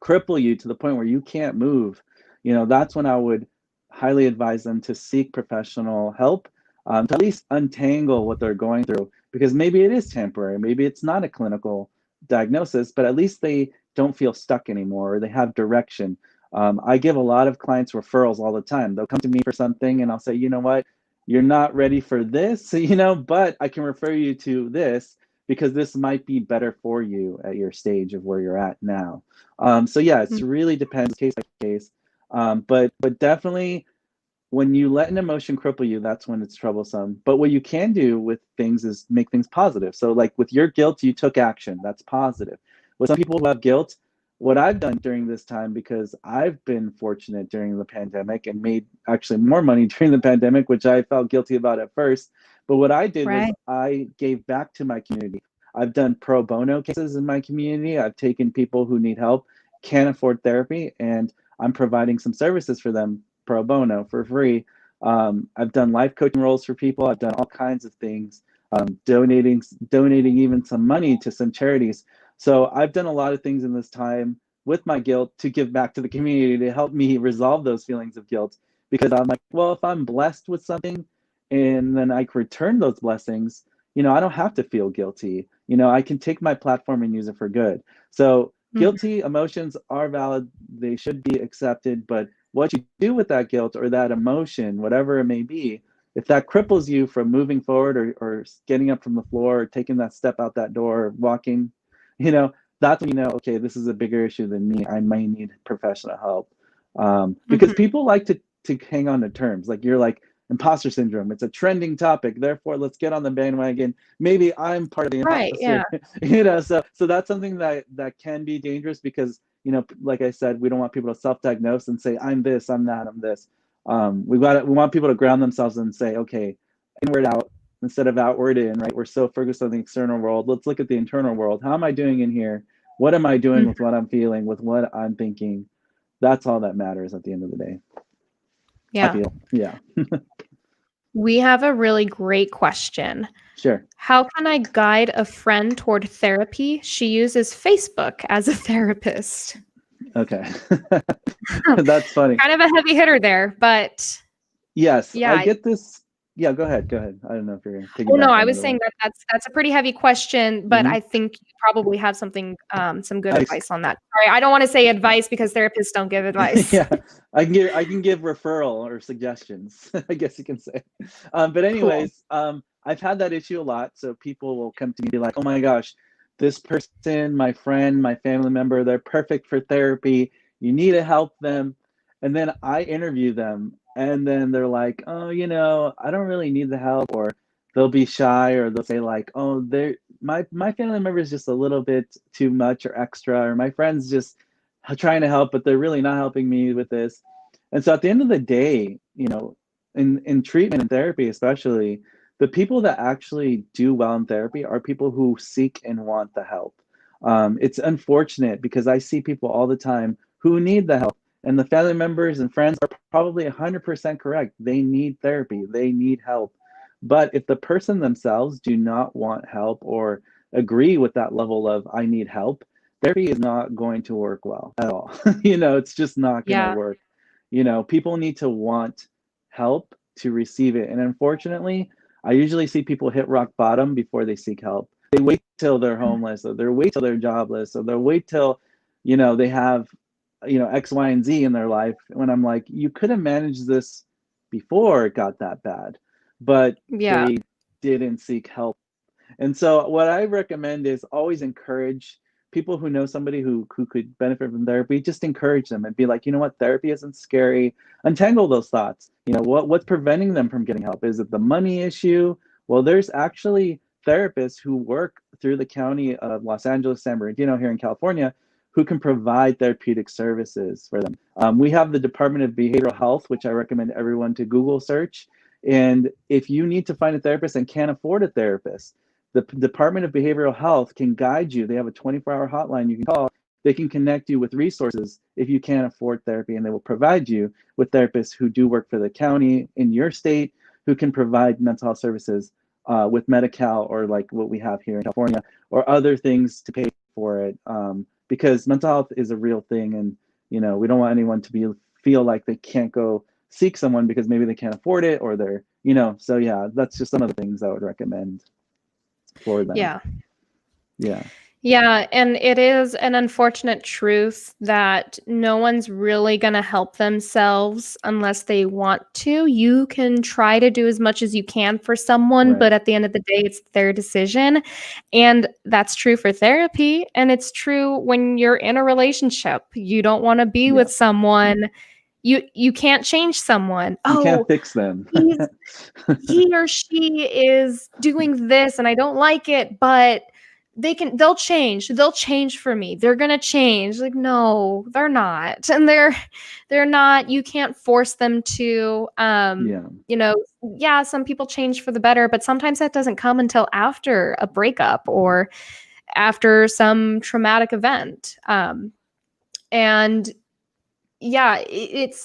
Speaker 2: cripple you to the point where you can't move, that's when I would highly advise them to seek professional help, to at least untangle what they're going through, because maybe it is temporary, maybe it's not a clinical diagnosis, but at least they don't feel stuck anymore, or they have direction. I give a lot of clients referrals all the time. They'll come to me for something and I'll say, you know what, you're not ready for this, but I can refer you to this because this might be better for you at your stage of where you're at now. So yeah, it really depends case by case. But definitely when you let an emotion cripple you, that's when it's troublesome. But what you can do with things is make things positive. So like with your guilt, you took action. That's positive. With some people who have guilt, what I've done during this time, because I've been fortunate during the pandemic and made actually more money during the pandemic, which I felt guilty about at first. But what I did was I gave back to my community. I've done pro bono cases in my community. I've taken people who need help, can't afford therapy, and I'm providing some services for them pro bono for free. I've done life coaching roles for people. I've done all kinds of things, donating even some money to some charities. So I've done a lot of things in this time with my guilt to give back to the community to help me resolve those feelings of guilt. Because I'm like, well, if I'm blessed with something and then I return those blessings, I don't have to feel guilty. I can take my platform and use it for good. So guilty emotions are valid. They should be accepted. But what you do with that guilt or that emotion, whatever it may be, if that cripples you from moving forward or getting up from the floor or taking that step out that door, or walking, that's when okay, this is a bigger issue than me. I might need professional help. Because people like to hang on to terms. Like you're like, imposter syndrome, it's a trending topic, therefore let's get on the bandwagon. Maybe I'm part of the imposter. So that's something that can be dangerous, because like I said, we don't want people to self-diagnose and say I'm this, I'm that, I'm this. We want people to ground themselves and say, okay, inward out instead of outward in, right? We're so focused on the external world. Let's look at the internal world. How am I doing in here? What am I doing with what I'm feeling, with what I'm thinking? That's all that matters at the end of the day.
Speaker 1: Yeah.
Speaker 2: Yeah.
Speaker 1: We have a really great question.
Speaker 2: Sure.
Speaker 1: How can I guide a friend toward therapy? She uses Facebook as a therapist.
Speaker 2: Okay. That's funny.
Speaker 1: Kind of a heavy hitter there, but
Speaker 2: yes,
Speaker 1: yeah.
Speaker 2: I get this. Yeah, go ahead. I don't know if you're
Speaker 1: Oh no, I was saying that's a pretty heavy question, but I think you probably have something, some good advice on that. Sorry, I don't want to say advice because therapists don't give advice.
Speaker 2: Yeah, I can give referral or suggestions, I guess you can say. But anyways, cool. I've had that issue a lot. So people will come to me and be like, oh my gosh, this person, my friend, my family member, they're perfect for therapy. You need to help them. And then I interview them and then they're like, oh, I don't really need the help, or they'll be shy, or they'll say like, oh, my family member is just a little bit too much or extra, or my friend's just trying to help, but they're really not helping me with this. And so at the end of the day, in treatment and therapy, especially, the people that actually do well in therapy are people who seek and want the help. It's unfortunate because I see people all the time who need the help, and the family members and friends are probably 100% correct. They need therapy, they need help. But if the person themselves do not want help or agree with that level of I need help, therapy is not going to work well at all. It's just not going to work. People need to want help to receive it. And unfortunately, I usually see people hit rock bottom before they seek help. They wait till they're homeless, or they wait till they're jobless, or they wait till, they have, X, Y, and Z in their life. When I'm like, you could have managed this before it got that bad, but they didn't seek help. And so what I recommend is always encourage people who know somebody who could benefit from therapy. Just encourage them and be like, you know what, therapy isn't scary. Untangle those thoughts. What's preventing them from getting help? Is it the money issue? Well, there's actually therapists who work through the county of Los Angeles, San Bernardino here in California, who can provide therapeutic services for them. We have the Department of Behavioral Health, which I recommend everyone to Google search. And if you need to find a therapist and can't afford a therapist, The Department of Behavioral Health can guide you. They have a 24-hour hotline you can call. They can connect you with resources if you can't afford therapy, and they will provide you with therapists who do work for the county in your state who can provide mental health services with Medi-Cal, or like what we have here in California, or other things to pay for it, because mental health is a real thing, and we don't want anyone to feel like they can't go seek someone because maybe they can't afford it, or they're so yeah, that's just some of the things I would recommend for them.
Speaker 1: Yeah, and it is an unfortunate truth that no one's really going to help themselves unless they want to. You can try to do as much as you can for someone, but at the end of the day, it's their decision. And that's true for therapy. And it's true when you're in a relationship. You don't want to be with someone. You can't change someone.
Speaker 2: You can't fix them.
Speaker 1: He or she is doing this and I don't like it, but they'll change for me. They're going to change. Like, no, they're not. And they're not. You can't force them to, some people change for the better, but sometimes that doesn't come until after a breakup or after some traumatic event. And yeah, it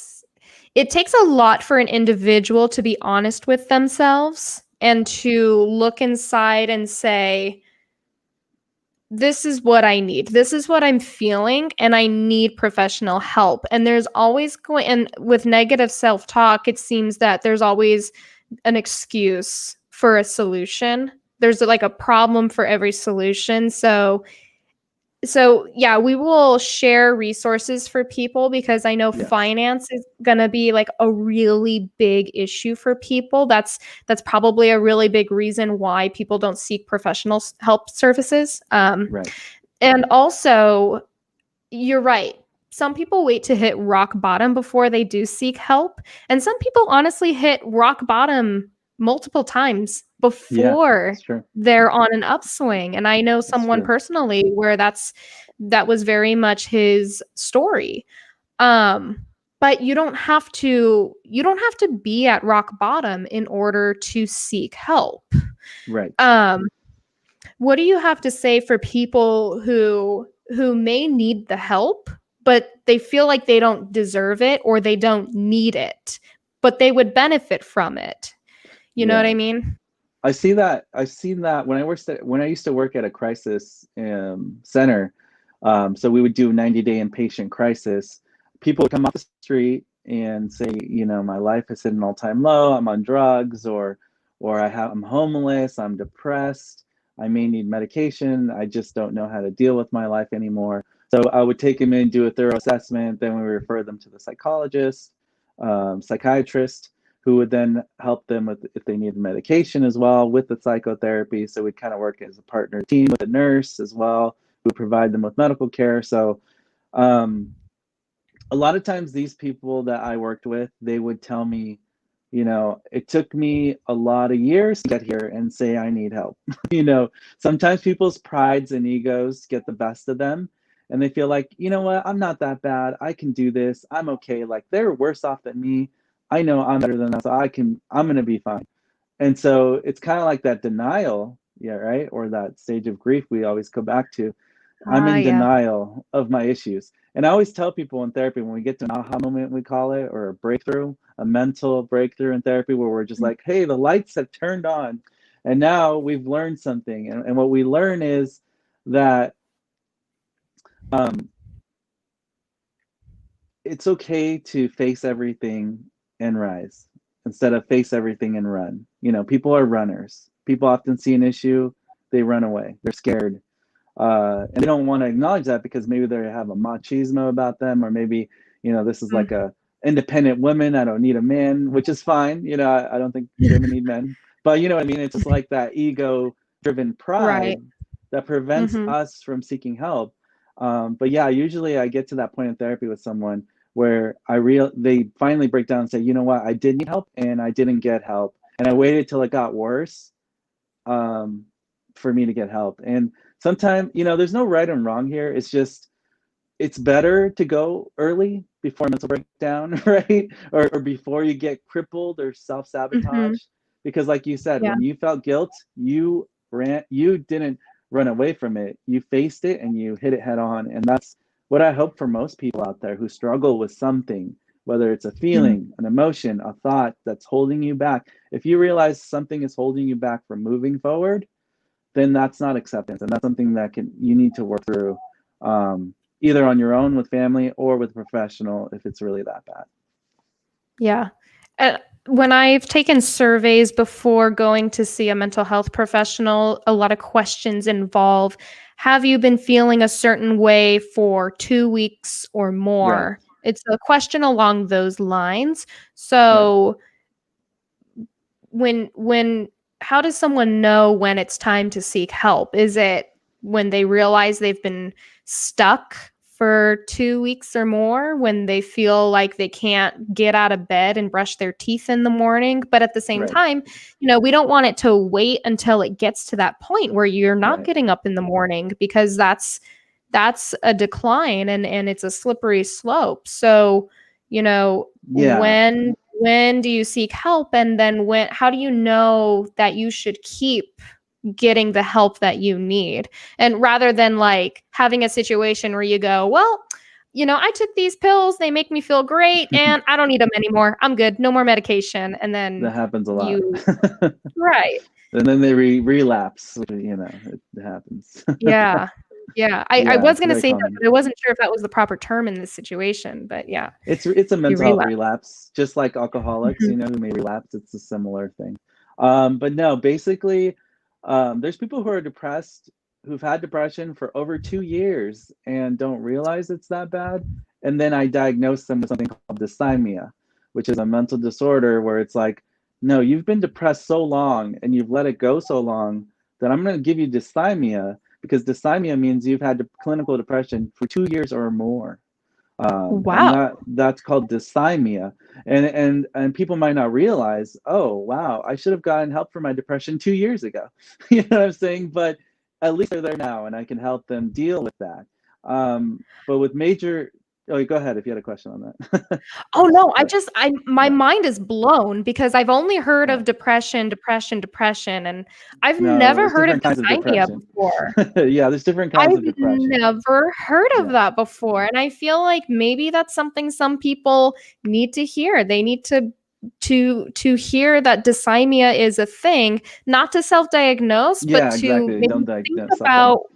Speaker 1: takes a lot for an individual to be honest with themselves and to look inside and say, this is what I need. This is what I'm feeling, and I need professional help. And there's always and with negative self-talk, it seems that there's always an excuse for a solution. There's like a problem for every solution. So yeah, we will share resources for people because I know finance is going to be like a really big issue for people. That's probably a really big reason why people don't seek professional help services. And also, you're right. Some people wait to hit rock bottom before they do seek help. And some people honestly hit rock bottom multiple times before they're on an upswing. And I know someone personally where that was very much his story. But you don't have to be at rock bottom in order to seek help. What do you have to say for people who may need the help, but they feel like they don't deserve it or they don't need it, but they would benefit from it? You know what I mean?
Speaker 2: I see that. I've seen that when I used to work at a crisis center. So we would do 90-day inpatient crisis. People would come off the street and say, my life has hit an all-time low. I'm on drugs, or I'm homeless. I'm depressed. I may need medication. I just don't know how to deal with my life anymore. So I would take them in, do a thorough assessment. Then we refer them to the psychologist, psychiatrist, who would then help them with if they needed medication as well with the psychotherapy. So we kind of work as a partner team with a nurse as well, who would provide them with medical care. So a lot of times these people that I worked with, they would tell me, it took me a lot of years to get here and say I need help. Sometimes people's prides and egos get the best of them and they feel like, what, I'm not that bad. I can do this. I'm okay. Like, they're worse off than me. I know I'm better than that, so I'm going to be fine. And so it's kind of like that denial, right? Or that stage of grief we always go back to. I'm in denial of my issues. And I always tell people in therapy, when we get to an aha moment, we call it, or a breakthrough, a mental breakthrough in therapy, where we're just like, hey, the lights have turned on and now we've learned something. And what we learn is that it's okay to face everything and rise instead of face everything and run. People are runners. People often see an issue, they run away. They're scared. And they don't want to acknowledge that because maybe they have a machismo about them, or maybe, this is like a independent woman. I don't need a man, which is fine. I don't think women need men, but you know what I mean? It's just like that ego-driven pride that prevents us from seeking help. But yeah, usually I get to that point in therapy with someone where they finally break down and say, you know what, I did need help and I didn't get help. And I waited till it got worse for me to get help. And sometimes, there's no right and wrong here. It's just, it's better to go early before mental breakdown, right? Or before you get crippled or self-sabotage. Because like you said, when you felt guilt, you you didn't run away from it. You faced it and you hit it head on. And that's what I hope for most people out there who struggle with something, whether it's a feeling, an emotion, a thought that's holding you back. If you realize something is holding you back from moving forward, then that's not acceptance, and that's something that you need to work through, either on your own with family or with a professional if it's really that bad.
Speaker 1: Yeah. When I've taken surveys before going to see a mental health professional, a lot of questions involve, have you been feeling a certain way for 2 weeks or more?
Speaker 2: Right.
Speaker 1: It's a question along those lines.
Speaker 2: Right.
Speaker 1: So when how does someone know when it's time to seek help? Is it when they realize they've been stuck for 2 weeks or more, when they feel like they can't get out of bed and brush their teeth in the morning? But at the same
Speaker 2: Right.
Speaker 1: time, we don't want it to wait until it gets to that point where you're not
Speaker 2: Right.
Speaker 1: getting up in the morning, because that's a decline, and it's a slippery slope. So,
Speaker 2: Yeah.
Speaker 1: when do you seek help, and then how do you know that you should keep getting the help that you need? And rather than like having a situation where you go, well, I took these pills, they make me feel great, and I don't need them anymore. I'm good. No more medication. And then
Speaker 2: That happens a lot.
Speaker 1: you, right.
Speaker 2: And then they relapse, it happens.
Speaker 1: Yeah. Yeah. I
Speaker 2: Yeah,
Speaker 1: was
Speaker 2: it's
Speaker 1: going to
Speaker 2: very
Speaker 1: say that,
Speaker 2: common.
Speaker 1: but I wasn't sure if that was the proper term in this situation. But yeah,
Speaker 2: It's a
Speaker 1: you
Speaker 2: mental health
Speaker 1: relapse.
Speaker 2: relapse, just like alcoholics,
Speaker 1: Mhm.
Speaker 2: who may relapse. It's a similar thing. But no, basically, there's people who are depressed, who've had depression for over 2 years and don't realize it's that bad. And then I diagnose them with something called dysthymia, which is a mental disorder where it's like, no, you've been depressed so long and you've let it go so long that I'm going to give you dysthymia, because dysthymia means you've had clinical depression for 2 years or more. And
Speaker 1: Wow.
Speaker 2: that's called dysthymia. And people might not realize, oh wow, I should have gotten help for my depression 2 years ago. You know what I'm saying? But at least they're there now and I can help them deal with that. But with major, oh, go ahead if you had a question on that.
Speaker 1: Oh no,
Speaker 2: Yeah.
Speaker 1: my
Speaker 2: Yeah.
Speaker 1: mind is blown because I've only heard
Speaker 2: Yeah.
Speaker 1: of depression, and I've
Speaker 2: No,
Speaker 1: never
Speaker 2: there's
Speaker 1: heard of
Speaker 2: different kinds of
Speaker 1: dysthymia
Speaker 2: depression.
Speaker 1: before.
Speaker 2: Yeah, there's different kinds
Speaker 1: I've
Speaker 2: of depression.
Speaker 1: never heard of
Speaker 2: Yeah.
Speaker 1: that before, and I feel like maybe that's something some people need to hear. They need to hear that dysthymia is a thing, not to self-diagnose, but
Speaker 2: Yeah,
Speaker 1: to
Speaker 2: exactly. Don't
Speaker 1: maybe think
Speaker 2: diagnose,
Speaker 1: about.
Speaker 2: self-diagnose.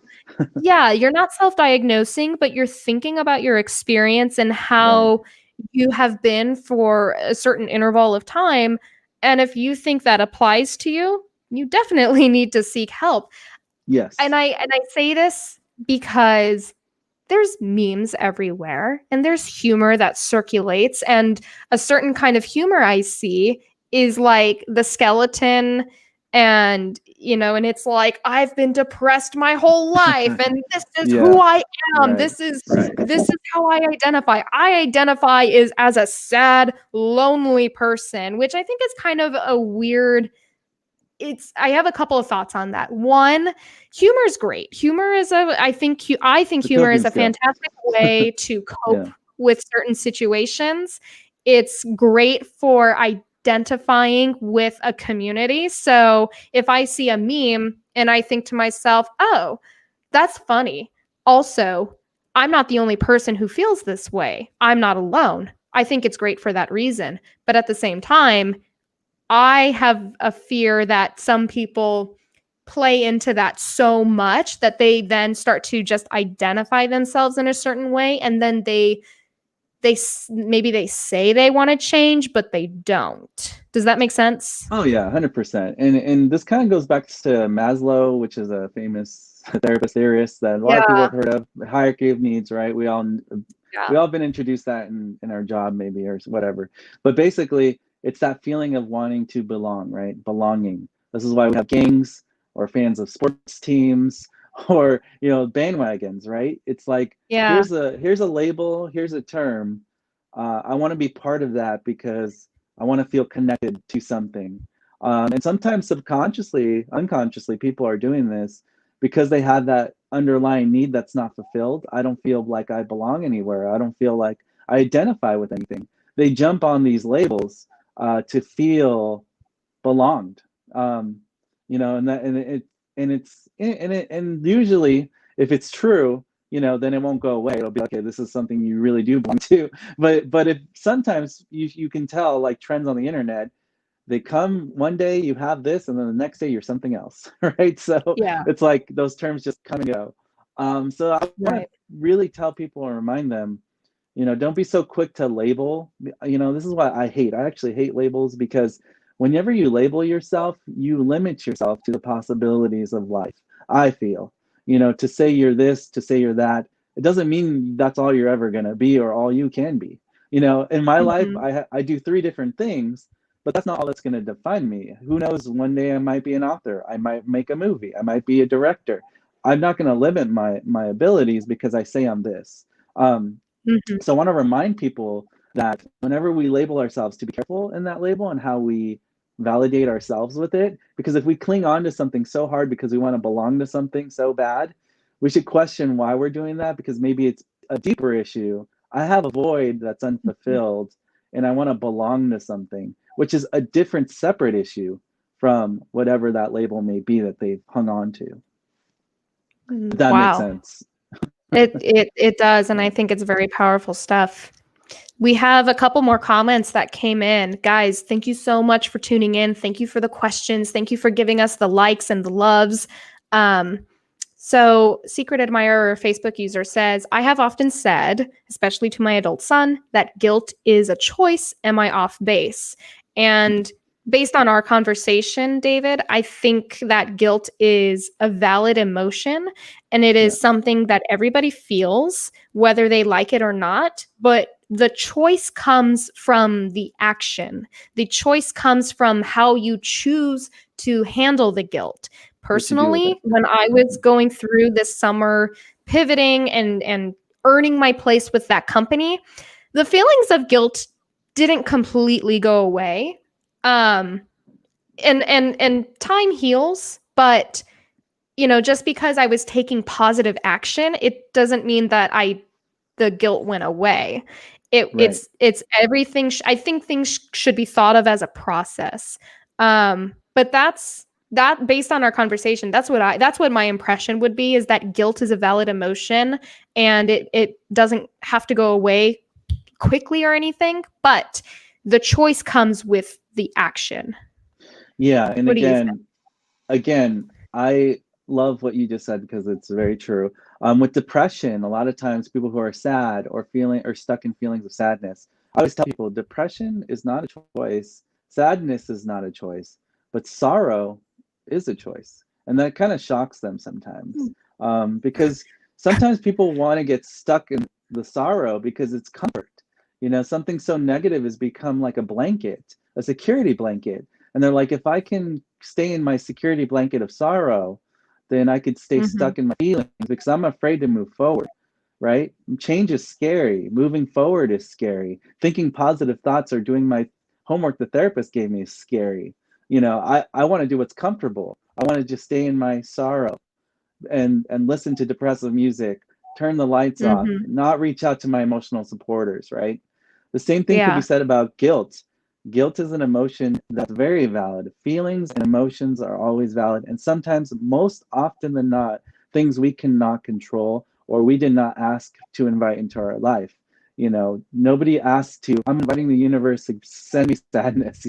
Speaker 1: Yeah, you're not self-diagnosing, but you're thinking about your experience and
Speaker 2: Right.
Speaker 1: how you have been for a certain interval of time. And if you think that applies to you, you definitely need to seek help.
Speaker 2: Yes.
Speaker 1: And I say this because there's memes everywhere and there's humor that circulates, and a certain kind of humor I see is like the skeleton, and it's like, I've been depressed my whole life and this is
Speaker 2: Yeah.
Speaker 1: who I am.
Speaker 2: Right.
Speaker 1: This is how I identify. I identify as a sad, lonely person, which I think is kind of a weird. I have a couple of thoughts on that. One, humor is great. I think
Speaker 2: It's a
Speaker 1: humor is
Speaker 2: coping
Speaker 1: a
Speaker 2: skill.
Speaker 1: fantastic way to cope
Speaker 2: Yeah.
Speaker 1: with certain situations. It's great for identifying with a community. So if I see a meme and I think to myself, "Oh, that's funny." Also, I'm not the only person who feels this way. I'm not alone. I think it's great for that reason. But at the same time, I have a fear that some people play into that so much that they then start to just identify themselves in a certain way, and then maybe they say they want to change, but they don't. Does that make sense?
Speaker 2: Oh yeah, 100%. And this kind of goes back to Maslow, which is a famous therapist theorist that a lot of people
Speaker 1: Yeah,
Speaker 2: have heard of, the hierarchy of needs, right?
Speaker 1: yeah,
Speaker 2: We all been introduced that in our job maybe or whatever. But basically, it's that feeling of wanting to belong, right? Belonging. This is why we have gangs or fans of sports teams or bandwagons, right? It's like
Speaker 1: yeah,
Speaker 2: here's a label, here's a term. I want to be part of that because I want to feel connected to something. And sometimes subconsciously, unconsciously, people are doing this because they have that underlying need that's not fulfilled. I don't feel like I belong anywhere. I don't feel like I identify with anything. They jump on these labels to feel belonged. And and usually if it's true, then it won't go away. It'll be like, okay, this is something you really do belong to. But if sometimes you can tell, like trends on the internet, they come one day you have this, and then the next day you're something else, right? So
Speaker 1: Yeah.
Speaker 2: it's like those terms just come and go. So I want to
Speaker 1: Right.
Speaker 2: really tell people and remind them, don't be so quick to label. This is why I actually hate labels, because whenever you label yourself, you limit yourself to the possibilities of life. I feel, to say you're this, to say you're that, it doesn't mean that's all you're ever going to be or all you can be. In my life,
Speaker 1: Mhm.
Speaker 2: I do 3 different things, but that's not all that's going to define me. Who knows? One day I might be an author. I might make a movie. I might be a director. I'm not going to limit my abilities because I say I'm this.
Speaker 1: Mhm.
Speaker 2: So I want to remind people that whenever we label ourselves, to be careful in that label and how we validate ourselves with it. Because if we cling on to something so hard because we want to belong to something so bad, we should question why we're doing that, because maybe it's a deeper issue. I have a void that's
Speaker 1: Mhm.
Speaker 2: unfulfilled and I want to belong to something, which is a different, separate issue from whatever that label may be that they've hung on to. If that makes
Speaker 1: Wow.
Speaker 2: sense.
Speaker 1: It does, and I
Speaker 2: Yeah.
Speaker 1: think it's very powerful stuff. We have a couple more comments that came in. Guys, thank you so much for tuning in. Thank you for the questions. Thank you for giving us the likes and the loves. Um, so, Secret Admirer Facebook user says, I have often said, especially to my adult son, that guilt is a choice. Am I off base? And based on our conversation, David, I think that guilt is a valid emotion and it
Speaker 2: Yeah.
Speaker 1: is something that everybody feels, whether they like it or not. But the choice comes from the action, the choice comes from how you choose to handle the guilt.
Speaker 2: What you do with it.
Speaker 1: Personally, when I was
Speaker 2: Mhm.
Speaker 1: going through this summer pivoting and earning my place with that company, the feelings of guilt didn't completely go away. Um and time heals, but just because I was taking positive action, it doesn't mean that the guilt went away.
Speaker 2: Right.
Speaker 1: It's everything. I think things should be thought of as a process. But that based on our conversation, that's what my impression would be, is that guilt is a valid emotion and it doesn't have to go away quickly or anything, but the choice comes with the action.
Speaker 2: Yeah. And
Speaker 1: What do you think?
Speaker 2: again, I love what you just said because it's very true. With depression, a lot of times people who are sad or feeling or stuck in feelings of sadness, I always tell people depression is not a choice, sadness is not a choice, but sorrow is a choice. And that kind of shocks them sometimes, because sometimes people want to get stuck in the sorrow because it's comfort. Something so negative has become like a blanket, a security blanket. And they're like, if I can stay in my security blanket of sorrow, then I could stay
Speaker 1: Mhm.
Speaker 2: stuck in my feelings because I'm afraid to move forward, right? Change is scary. Moving forward is scary. Thinking positive thoughts or doing my homework the therapist gave me is scary. I want to do what's comfortable. I want to just stay in my sorrow and listen to depressive music, turn the lights off,
Speaker 1: Mhm.
Speaker 2: not reach out to my emotional supporters, right? The same thing could be
Speaker 1: Yeah.
Speaker 2: said about guilt. Guilt is an emotion that's very valid. Feelings and emotions are always valid. And sometimes, most often than not, things we cannot control or we did not ask to invite into our life. Nobody asked to, I'm inviting the universe to send me sadness.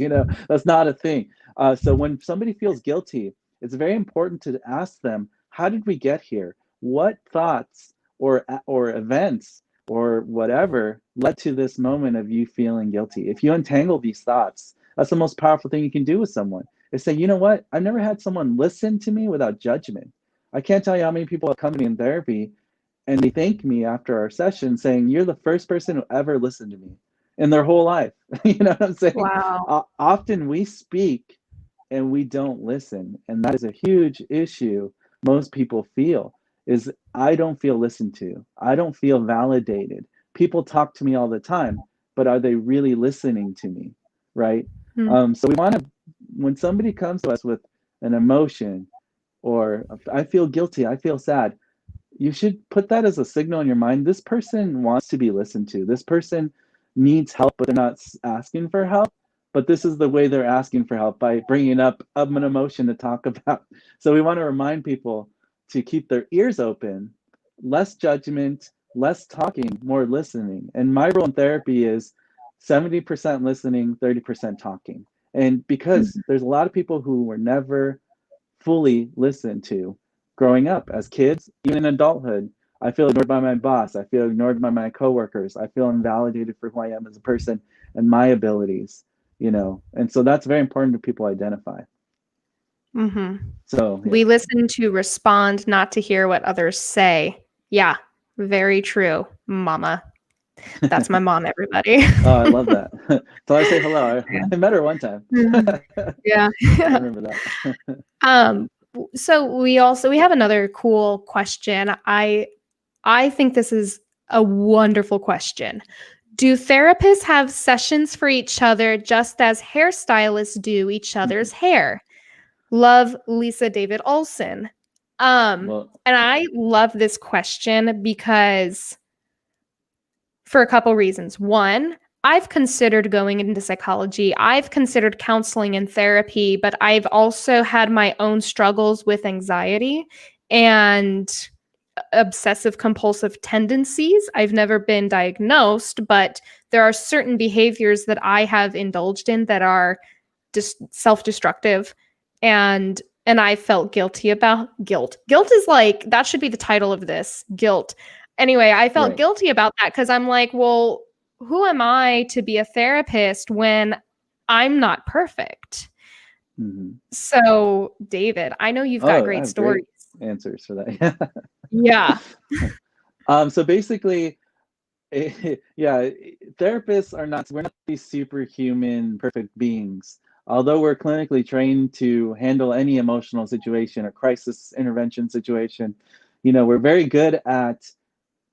Speaker 2: That's not a thing. So when somebody feels guilty, it's very important to ask them, how did we get here? What thoughts or events or whatever led to this moment of you feeling guilty? If you untangle these thoughts, that's the most powerful thing you can do with someone, is say, you know what? I've never had someone listen to me without judgment. I can't tell you how many people have come to me in therapy and they thank me after our session saying, you're the first person who ever listened to me in their whole life. You know what I'm saying?
Speaker 1: Wow.
Speaker 2: Often we speak and we don't listen. And that is a huge issue most people feel, is I don't feel listened to. I don't feel validated. People talk to me all the time, but are they really listening to me? Right?
Speaker 1: Mm.
Speaker 2: So we want to, when somebody comes to us with an emotion or I feel guilty, I feel sad, you should put that as a signal in your mind. This person wants to be listened to. This person needs help, but they're not asking for help. but this is the way they're asking for help, by bringing up an emotion to talk about. So we want to remind people to keep their ears open, less judgment, less talking, more listening. And my role in therapy is 70% listening, 30% talking. And because there's a lot of people who were never fully listened to growing up as kids, even in adulthood. I feel ignored by my boss. I feel ignored by my coworkers. I feel invalidated for who I am as a person and my abilities, you know. And so that's very important to people identify.
Speaker 1: Mm-hmm.
Speaker 2: So
Speaker 1: We listen to respond, not to hear what others say. Yeah, very true, mama. That's my mom, everybody.
Speaker 2: Oh, I love that. So I say hello. I met her one time.
Speaker 1: Yeah.
Speaker 2: I remember that.
Speaker 1: So we have another cool question. I think this is a wonderful question. Do therapists have sessions for each other just as hairstylists do each other's hair? Love, Lisa David Olson.
Speaker 2: Well,
Speaker 1: And I love this question because for a couple reasons. One, I've considered going into psychology. I've considered counseling and therapy, but I've also had my own struggles with anxiety and obsessive compulsive tendencies. I've never been diagnosed, but there are certain behaviors that I have indulged in that are just self-destructive, and I felt guilty about guilt. Guilt is like, that should be the title of this, guilt. Anyway, I felt guilty about that because I'm like, well, who am I to be a therapist when I'm not perfect? So, David, I know you've got great stories.
Speaker 2: Great answers for that.
Speaker 1: Yeah.
Speaker 2: So basically, yeah, therapists we're not these superhuman, perfect beings. Although we're clinically trained to handle any emotional situation or crisis intervention situation, you know, we're very good at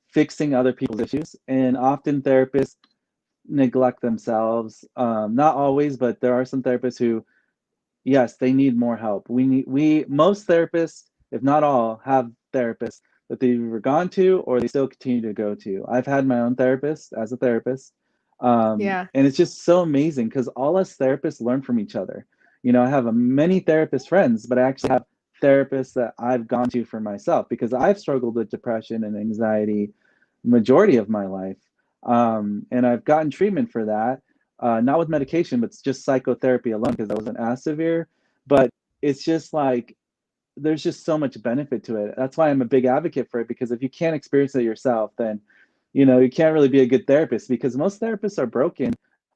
Speaker 2: fixing other people's issues. And often therapists neglect themselves. Not always, but there are some therapists who, yes, they need more help. Most therapists, if not all, have therapists that they've either gone to or they still continue to go to. I've had my own therapist as a therapist. And it's just so amazing because all us therapists learn from each other. You know, I have many therapist friends, but I actually have therapists that I've gone to for myself because I've struggled with depression and anxiety majority of my life. And I've gotten treatment for that, not with medication, but just psychotherapy alone because I wasn't as severe. But it's just like, there's just so much benefit to it. That's why I'm a big advocate for it, because if you can't experience it yourself, then, you know, you can't really be a good therapist, because most therapists are broken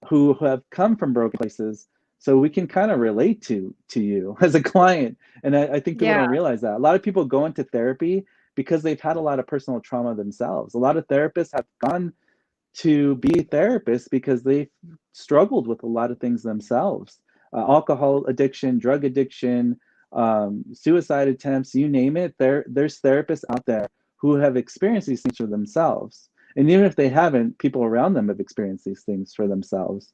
Speaker 2: who have come from broken places. So we can kind of relate to you as a client. And I think people don't realize that. A lot of people go into therapy because they've had a lot of personal trauma themselves. A lot of therapists have gone to be therapists because they've struggled with a lot of things themselves. Alcohol addiction, drug addiction, suicide attempts, you name it. There's therapists out there who have experienced these things for themselves. And even if they haven't, people around them have experienced these things for themselves.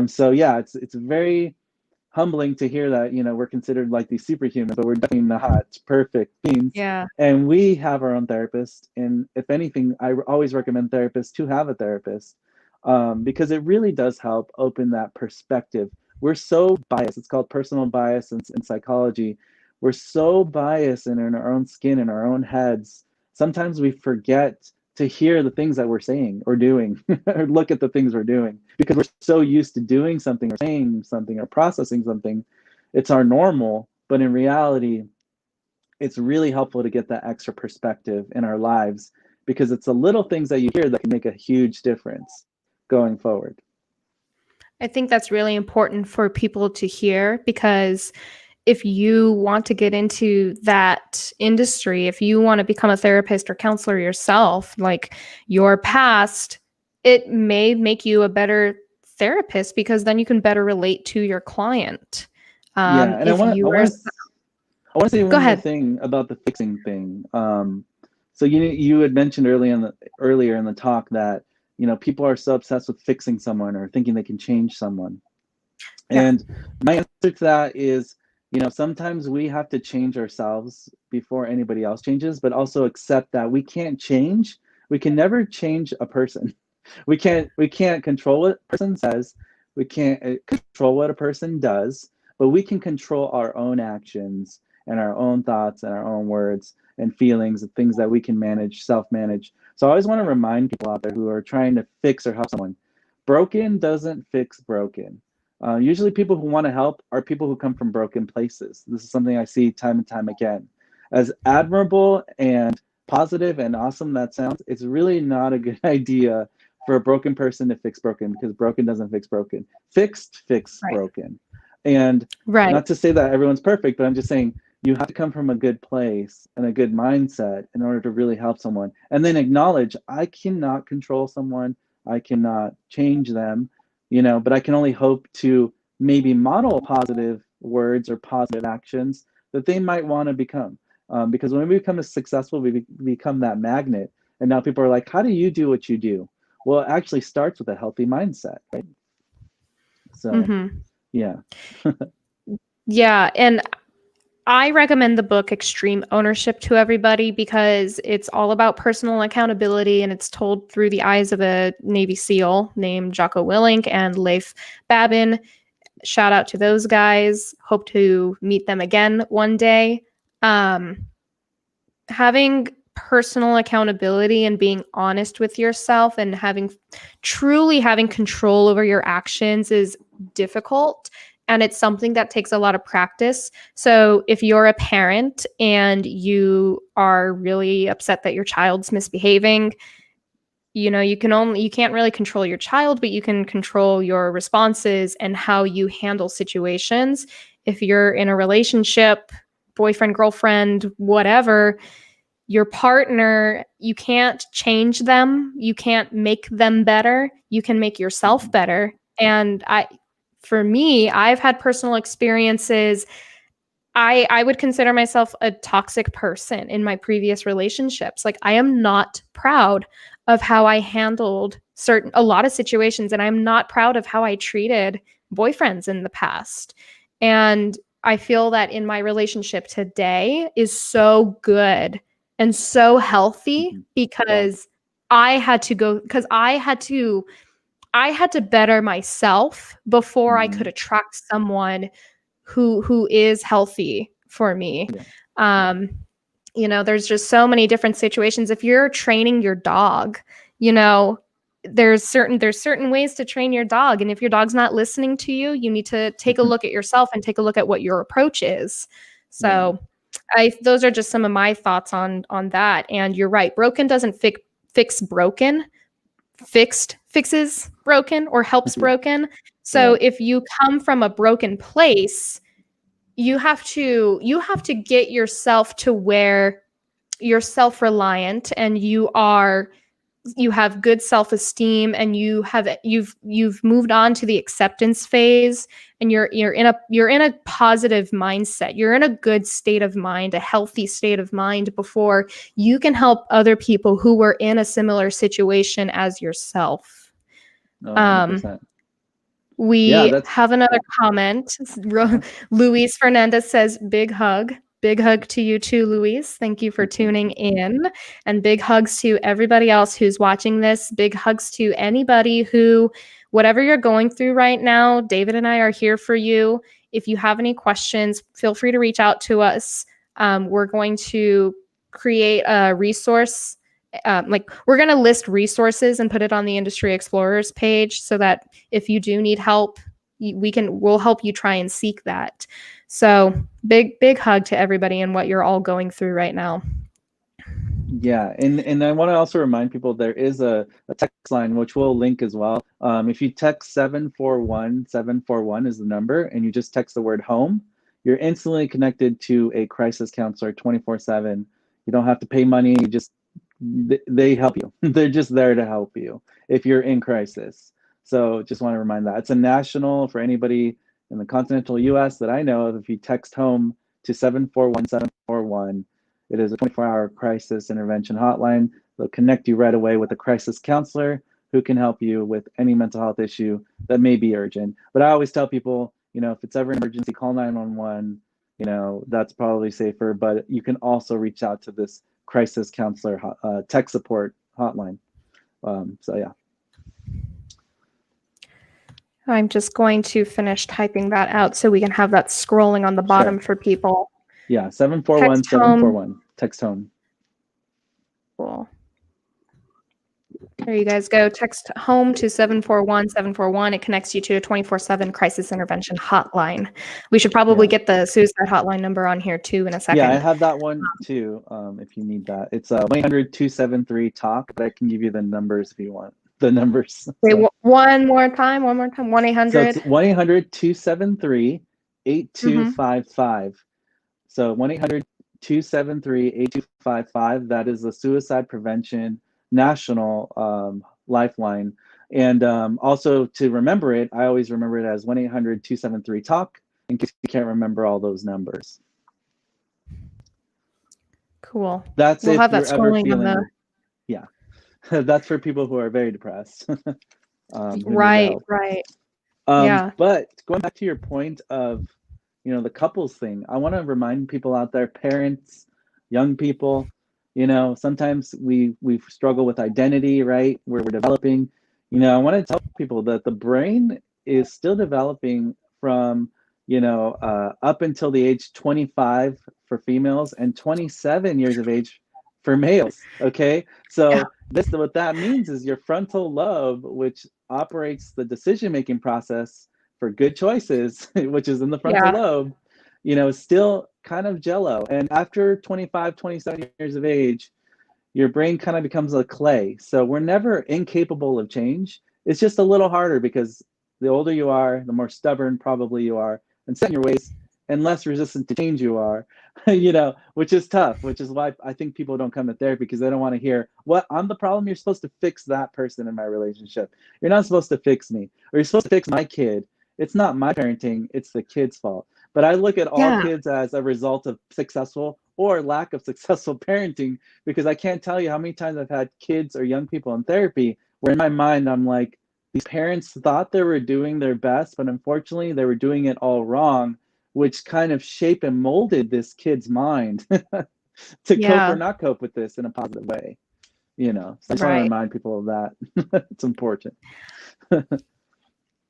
Speaker 2: So yeah, it's very humbling to hear that, you know, we're considered like these superhumans, but we're definitely not perfect beings.
Speaker 1: Yeah.
Speaker 2: And we have our own therapist. And if anything, I always recommend therapists to have a therapist, because it really does help open that perspective. We're so biased. It's called personal bias in psychology. We're so biased and in our own skin, in our own heads. Sometimes we forget to hear the things that we're saying or doing, or look at the things we're doing, because we're so used to doing something or saying something or processing something. It's our normal, but in reality, it's really helpful to get that extra perspective in our lives, because it's the little things that you hear that can make a huge difference going forward.
Speaker 1: I think that's really important for people to hear, because if you want to get into that industry, if you want to become a therapist or counselor yourself, like your past, it may make you a better therapist because then you can better relate to your client.
Speaker 2: Yeah, and I want to say one more thing about the fixing thing. So you had mentioned earlier in the talk that, you know, people are so obsessed with fixing someone or thinking they can change someone. Yeah. And my answer to that is, you know, sometimes we have to change ourselves before anybody else changes, but also accept that we can't change. We can never change a person. We can't control what a person says. We can't control what a person does, but we can control our own actions and our own thoughts and our own words and feelings and things that we can manage, self-manage. So I always want to remind people out there who are trying to fix or help someone, broken doesn't fix broken. Usually people who want to help are people who come from broken places. This is something I see time and time again. As admirable and positive and awesome that sounds, it's really not a good idea for a broken person to fix broken, because broken doesn't fix broken. Fixed fix
Speaker 1: Right.
Speaker 2: broken. And
Speaker 1: Right.
Speaker 2: not to say that everyone's perfect, but I'm just saying you have to come from a good place and a good mindset in order to really help someone. And then acknowledge, I cannot control someone, I cannot change them, but I can only hope to maybe model positive words or positive actions that they might want to become. Because when we become successful, we become that magnet. And now people are like, how do you do what you do? Well, it actually starts with a healthy mindset, right? So, yeah.
Speaker 1: Yeah. And I recommend the book Extreme Ownership to everybody because it's all about personal accountability, and it's told through the eyes of a Navy SEAL named Jocko Willink and Leif Babin. Shout out to those guys. Hope to meet them again one day. Having personal accountability and being honest with yourself and truly having control over your actions is difficult, and it's something that takes a lot of practice. So if you're a parent and you are really upset that your child's misbehaving, you can't really control your child, but you can control your responses and how you handle situations. If you're in a relationship, boyfriend, girlfriend, whatever, your partner, you can't change them. You can't make them better. You can make yourself better. And for me, I've had personal experiences. I would consider myself a toxic person in my previous relationships. Like, I am not proud of how I handled a lot of situations, and I'm not proud of how I treated boyfriends in the past. And I feel that in my relationship today is so good and so healthy because I had to better myself before I could attract someone who is healthy for me. There's just so many different situations. If you're training your dog, there's certain ways to train your dog. And if your dog's not listening to you, you need to take a look at yourself and take a look at what your approach is. So those are just some of my thoughts on that. And you're right. Broken doesn't fix broken. Fixed fixes broken or helps broken. So if you come from a broken place, you have to get yourself to where you're self-reliant and you have good self-esteem, and you've moved on to the acceptance phase, and you're in a positive mindset. You're in a good state of mind, a healthy state of mind, before you can help other people who were in a similar situation as yourself.
Speaker 2: 100%.
Speaker 1: We have another comment. Luis Fernandez says, big hug. Big hug to you too, Luis. Thank you for tuning in. And big hugs to everybody else who's watching this. Big hugs to anybody who, whatever you're going through right now, David and I are here for you. If you have any questions, feel free to reach out to us. We're going to create a resource. We're going to list resources and put it on the Industry Explorers page so that if you do need help, we'll help you try and seek that. So big hug to everybody and what you're all going through right now.
Speaker 2: Yeah, and I want to also remind people there is a text line, which we'll link as well. If you text 741 is the number, and you just text the word home, you're instantly connected to a crisis counselor 24/7. You don't have to pay money. They help you. They're just there to help you if you're in crisis. So just want to remind that. It's a national for anybody in the continental US that I know of. If you text home to 741, it is a 24-hour crisis intervention hotline. They'll connect you right away with a crisis counselor who can help you with any mental health issue that may be urgent. But I always tell people, if it's ever an emergency, call 911. That's probably safer. But you can also reach out to this crisis counselor tech support hotline. So yeah.
Speaker 1: I'm just going to finish typing that out so we can have that scrolling on the bottom for people.
Speaker 2: Yeah, 741-741. Text home.
Speaker 1: Cool. There you guys go. Text home to 741-741. It connects you to a 24/7 crisis intervention hotline. We should probably get the suicide hotline number on here too in a second.
Speaker 2: Yeah, I have that one too, if you need that. It's 1-800-273-TALK, but I can give you the numbers if you want the numbers.
Speaker 1: Wait, one more time. 1-800.
Speaker 2: So it's 1-800-273-8255. So 1-800-273-8255. That is the Suicide Prevention National Lifeline. And also to remember it, I always remember it as 1-800-273-TALK in case you can't remember all those numbers.
Speaker 1: Cool.
Speaker 2: That's
Speaker 1: we'll
Speaker 2: if
Speaker 1: have
Speaker 2: you're
Speaker 1: that
Speaker 2: ever
Speaker 1: scrolling
Speaker 2: feeling,
Speaker 1: on
Speaker 2: yeah. That's for people who are very depressed.
Speaker 1: Right. Yeah.
Speaker 2: But going back to your point of, the couples thing, I want to remind people out there, parents, young people, sometimes we struggle with identity, right? Where we're developing. I want to tell people that the brain is still developing from, up until the age 25 for females and 27 years of age for males. Okay. So what that means is your frontal lobe, which operates the decision-making process for good choices, which is in the frontal lobe, is still kind of jello. And after 25, 27 years of age, your brain kind of becomes a clay. So we're never incapable of change. It's just a little harder because the older you are, the more stubborn probably you are and set in your ways, and less resistant to change you are, which is tough, which is why I think people don't come to therapy, because they don't want to hear, what, I'm the problem? You're supposed to fix that person in my relationship. You're not supposed to fix me, or you're supposed to fix my kid. It's not my parenting, it's the kid's fault. But I look at all kids as a result of successful or lack of successful parenting, because I can't tell you how many times I've had kids or young people in therapy where in my mind I'm like, these parents thought they were doing their best, but unfortunately they were doing it all wrong, which kind of shaped and molded this kid's mind to cope or not cope with this in a positive way. So I just want to remind people of that. It's important.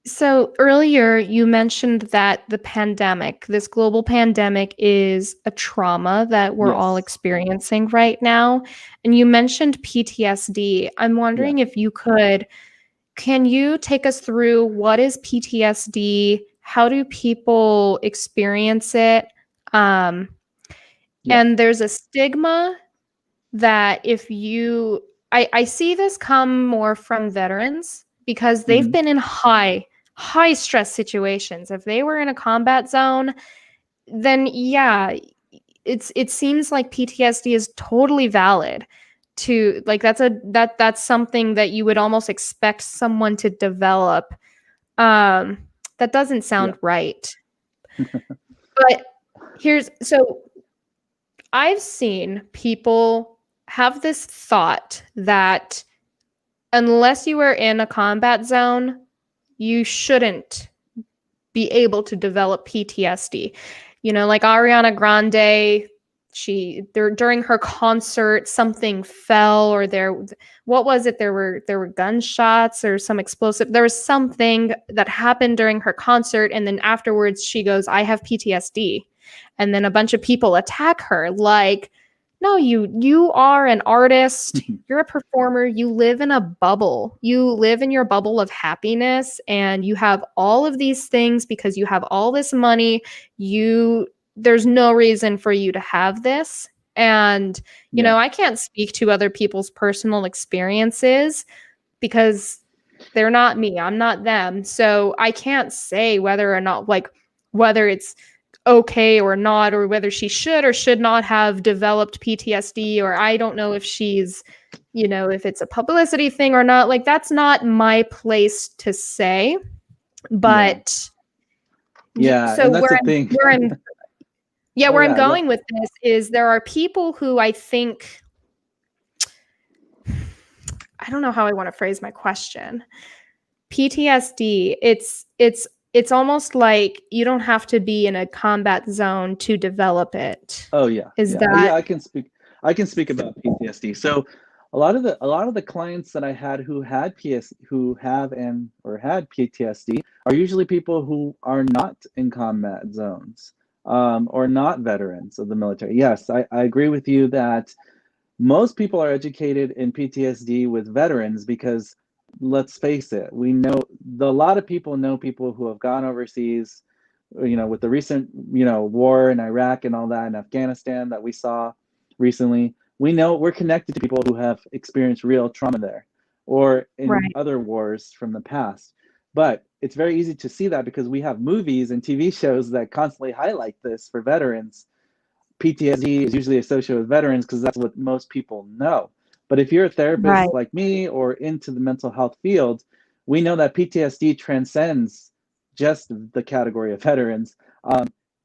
Speaker 1: So earlier you mentioned that the pandemic, this global pandemic, is a trauma that we're all experiencing right now. And you mentioned PTSD. I'm wondering if you can you take us through what is PTSD? How do people experience it? And there's a stigma that I see this come more from veterans because they've been in high stress situations. If they were in a combat zone, then it seems like PTSD is totally valid. That's something that you would almost expect someone to develop. That doesn't sound right. But I've seen people have this thought that unless you are in a combat zone, you shouldn't be able to develop PTSD. Like Ariana Grande, during her concert, something fell, or what was it? There were gunshots or some explosive. There was something that happened during her concert, and then afterwards she goes, "I have PTSD," and then a bunch of people attack her. Like, no, you are an artist. You're a performer. You live in a bubble. You live in your bubble of happiness, and you have all of these things because you have all this money. There's no reason for you to have this. And, I can't speak to other people's personal experiences because they're not me. I'm not them. So I can't say whether or not, whether it's okay or not, or whether she should or should not have developed PTSD, or I don't know if she's, if it's a publicity thing or not. Like, that's not my place to say. But
Speaker 2: so and that's the thing.
Speaker 1: Where I'm going with this is there are people who I think, I don't know how I want to phrase my question. PTSD, it's almost like you don't have to be in a combat zone to develop it.
Speaker 2: Oh yeah.
Speaker 1: Is that?
Speaker 2: I can speak about PTSD. So a lot of the clients that I had who had who have and or had PTSD are usually people who are not in combat zones, or not veterans of the military. Yes, I agree with you that most people are educated in PTSD with veterans because, let's face it, we know a lot of people know people who have gone overseas, with the recent, war in Iraq and all that, in Afghanistan that we saw recently. We know we're connected to people who have experienced real trauma there or in
Speaker 1: Right.
Speaker 2: other wars from the past. But it's very easy to see that because we have movies and TV shows that constantly highlight this for veterans. PTSD is usually associated with veterans because that's what most people know. But if you're a
Speaker 1: Right.
Speaker 2: therapist like me or into the mental health field, we know that PTSD transcends just the category of veterans.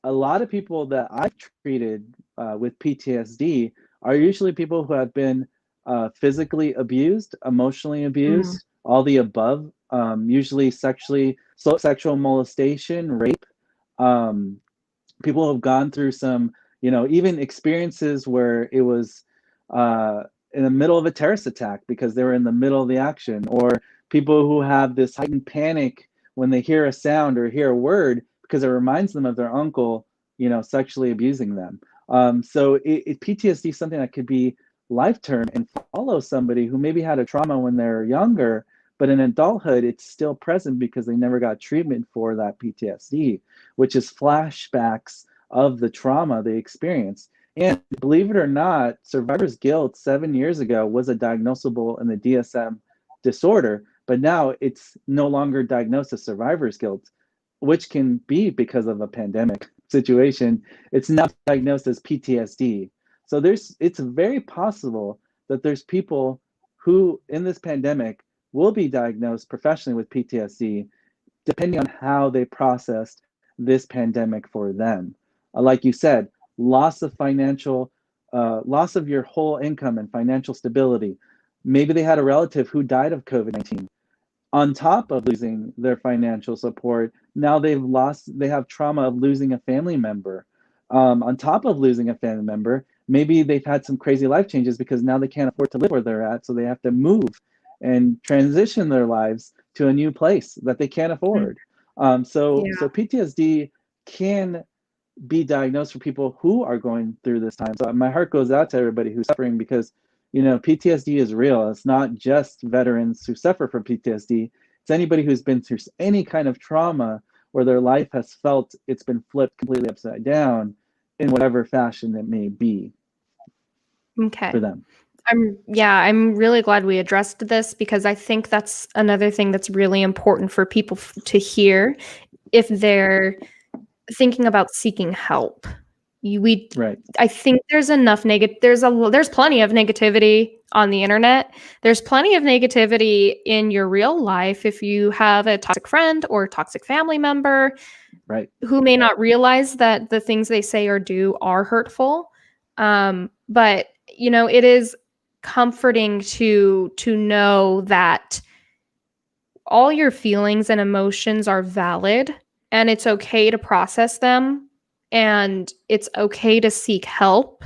Speaker 2: A lot of people that I've treated with PTSD are usually people who have been physically abused, emotionally
Speaker 1: Mm.
Speaker 2: abused, all the above, usually sexual molestation, rape. Um, People who have gone through some, even experiences where it was uh, in the middle of a terrorist attack because they were in the middle of the action, or people who have this heightened panic when they hear a sound or hear a word because it reminds them of their uncle, sexually abusing them. So PTSD is something that could be life term and follow somebody who maybe had a trauma when they're younger, but in adulthood, it's still present because they never got treatment for that PTSD, which is flashbacks of the trauma they experienced. And believe it or not, survivor's guilt 7 years ago was a diagnosable in the DSM disorder, but now it's no longer diagnosed as survivor's guilt, which can be because of a pandemic situation. It's now diagnosed as PTSD. So it's very possible that there's people who in this pandemic will be diagnosed professionally with PTSD depending on how they processed this pandemic for them. Like you said, loss of loss of your whole income and financial stability. Maybe they had a relative who died of COVID-19. On top of losing their financial support, now they have trauma of losing a family member. On top of losing a family member, maybe they've had some crazy life changes because now they can't afford to live where they're at, so they have to move and transition their lives to a new place that they can't
Speaker 1: Mm.
Speaker 2: afford. So
Speaker 1: Yeah.
Speaker 2: PTSD can be diagnosed for people who are going through this time. So my heart goes out to everybody who's suffering because, PTSD is real. It's not just veterans who suffer from PTSD. It's anybody who's been through any kind of trauma where their life has felt it's been flipped completely upside down in whatever fashion it may be
Speaker 1: Okay.
Speaker 2: for them.
Speaker 1: I'm really glad we addressed this because I think that's another thing that's really important for people to hear if they're thinking about seeking help. We
Speaker 2: Right.
Speaker 1: I think there's enough there's plenty of negativity on the internet. There's plenty of negativity in your real life if you have a toxic friend or toxic family member
Speaker 2: Right.
Speaker 1: who may not realize that the things they say or do are hurtful. But it is comforting to know that all your feelings and emotions are valid and it's okay to process them and it's okay to seek help.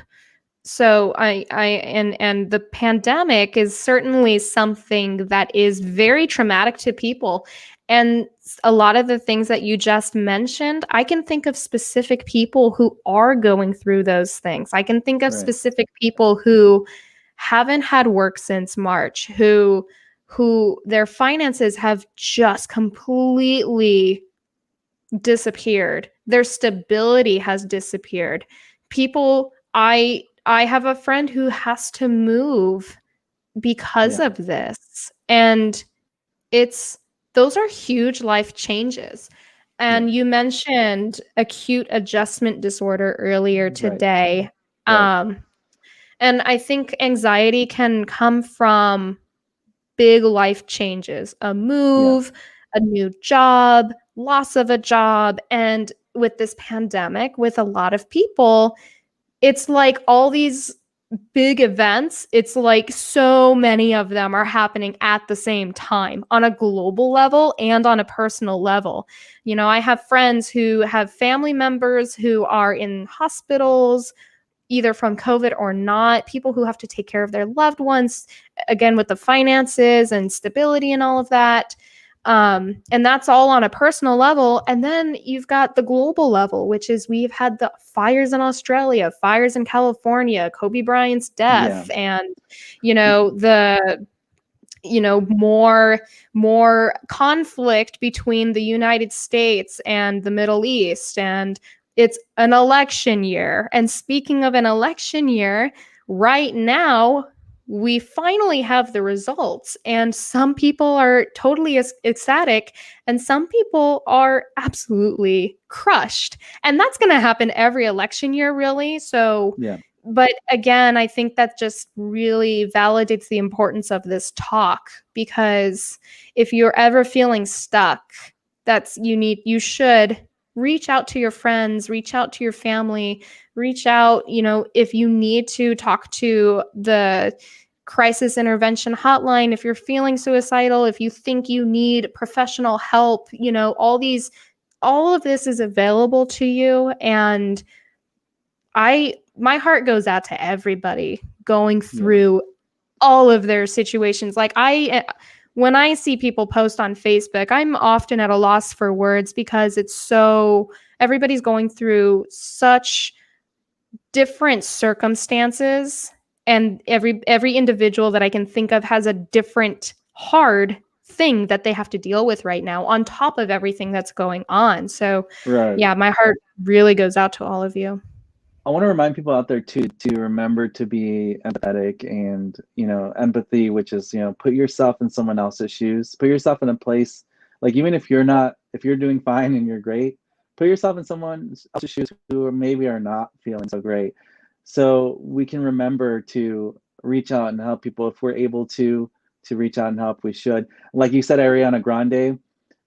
Speaker 1: So and the pandemic is certainly something that is very traumatic to people. And a lot of the things that you just mentioned, I can think of specific people who are going through those things. I can think of
Speaker 2: Right.
Speaker 1: specific people who haven't had work since March, who their finances have just completely disappeared. Their stability has disappeared. People I have a friend who has to move because
Speaker 2: Yeah.
Speaker 1: of this. And it's those are huge life changes.
Speaker 2: Yeah.
Speaker 1: And you mentioned acute adjustment disorder earlier
Speaker 2: Right.
Speaker 1: today.
Speaker 2: Right.
Speaker 1: Um, and I think anxiety can come from big life changes, a
Speaker 2: Yeah.
Speaker 1: move, a new job, loss of a job. And with this pandemic, with a lot of people, it's like all these big events, it's like so many of them are happening at the same time on a global level and on a personal level. I have friends who have family members who are in hospitals either from COVID or not, people who have to take care of their loved ones, again, with the finances and stability and all of that. And that's all on a personal level. And then you've got the global level, which is we've had the fires in Australia, fires in California, Kobe Bryant's death,
Speaker 2: Yeah.
Speaker 1: and, the more conflict between the United States and the Middle East, and it's an election year. And speaking of an election year, right now we finally have the results, and some people are totally ecstatic and some people are absolutely crushed. And that's going to happen every election year, really. So
Speaker 2: Yeah.
Speaker 1: but again, I think that just really validates the importance of this talk, because if you're ever feeling stuck, you should reach out to your friends, reach out to your family, reach out, if you need to talk to the crisis intervention hotline, if you're feeling suicidal, if you think you need professional help, all of this is available to you. And my heart goes out to everybody going through all of their situations. Like when I see people post on Facebook, I'm often at a loss for words, because everybody's going through such different circumstances, and every individual that I can think of has a different hard thing that they have to deal with right now on top of everything that's going on. So
Speaker 2: Right.
Speaker 1: yeah, my heart really goes out to all of you.
Speaker 2: I want to remind people out there too to remember to be empathetic, and empathy, which is put yourself in someone else's shoes, put yourself in a place, like even if you're doing fine and you're great, put yourself in someone else's shoes who maybe are not feeling so great, so we can remember to reach out and help people. If we're able to reach out and help, we should. Like you said, Ariana Grande,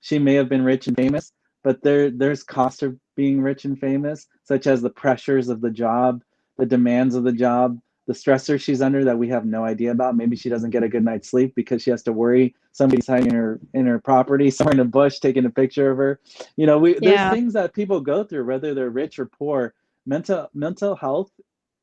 Speaker 2: she may have been rich and famous, but there's cost of being rich and famous, such as the pressures of the job, the demands of the job, the stressor she's under that we have no idea about. Maybe she doesn't get a good night's sleep because she has to worry somebody's hiding in her property, somewhere in a bush, taking a picture of her. There's things that people go through, whether they're rich or poor. Mental health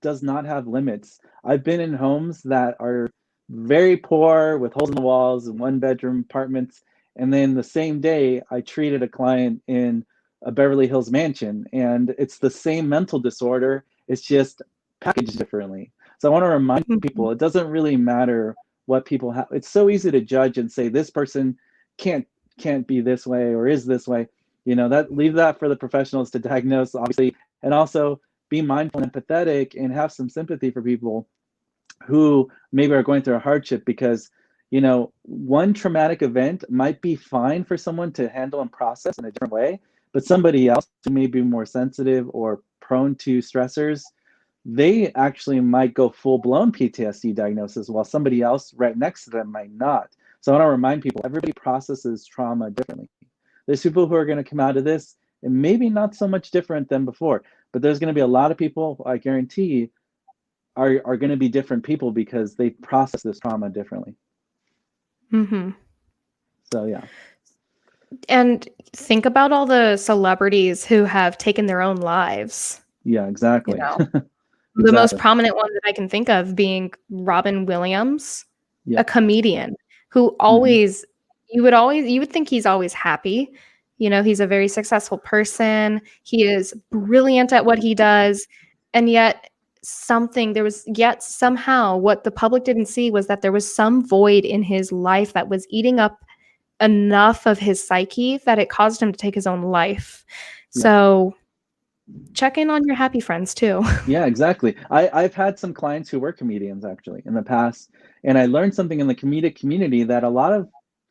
Speaker 2: does not have limits. I've been in homes that are very poor with holes in the walls and one bedroom apartments, and then the same day I treated a client in a Beverly Hills mansion, and it's the same mental disorder, it's just packaged differently. So I want to remind people, it doesn't really matter what people have. It's so easy to judge and say this person can't be this way or is this way. Leave that for the professionals to diagnose, obviously, and also be mindful and empathetic and have some sympathy for people who maybe are going through a hardship, because one traumatic event might be fine for someone to handle and process in a different way, but somebody else who may be more sensitive or prone to stressors, they actually might go full-blown PTSD diagnosis, while somebody else right next to them might not. So I want to remind people, everybody processes trauma differently. There's people who are going to come out of this and maybe not so much different than before, but there's going to be a lot of people, I guarantee, are going to be different people because they process this trauma differently.
Speaker 1: Mm-hmm.
Speaker 2: So yeah.
Speaker 1: And think about all the celebrities who have taken their own lives.
Speaker 2: Yeah, exactly.
Speaker 1: The
Speaker 2: Exactly.
Speaker 1: most prominent one that I can think of being Robin Williams, a comedian who always, you would think he's always happy. He's a very successful person. He is brilliant at what he does. And yet somehow what the public didn't see was that there was some void in his life that was eating up enough of his psyche that it caused him to take his own life. So check in on your happy friends too.
Speaker 2: Yeah, exactly. I've had some clients who were comedians actually in the past, and I learned something in the comedic community that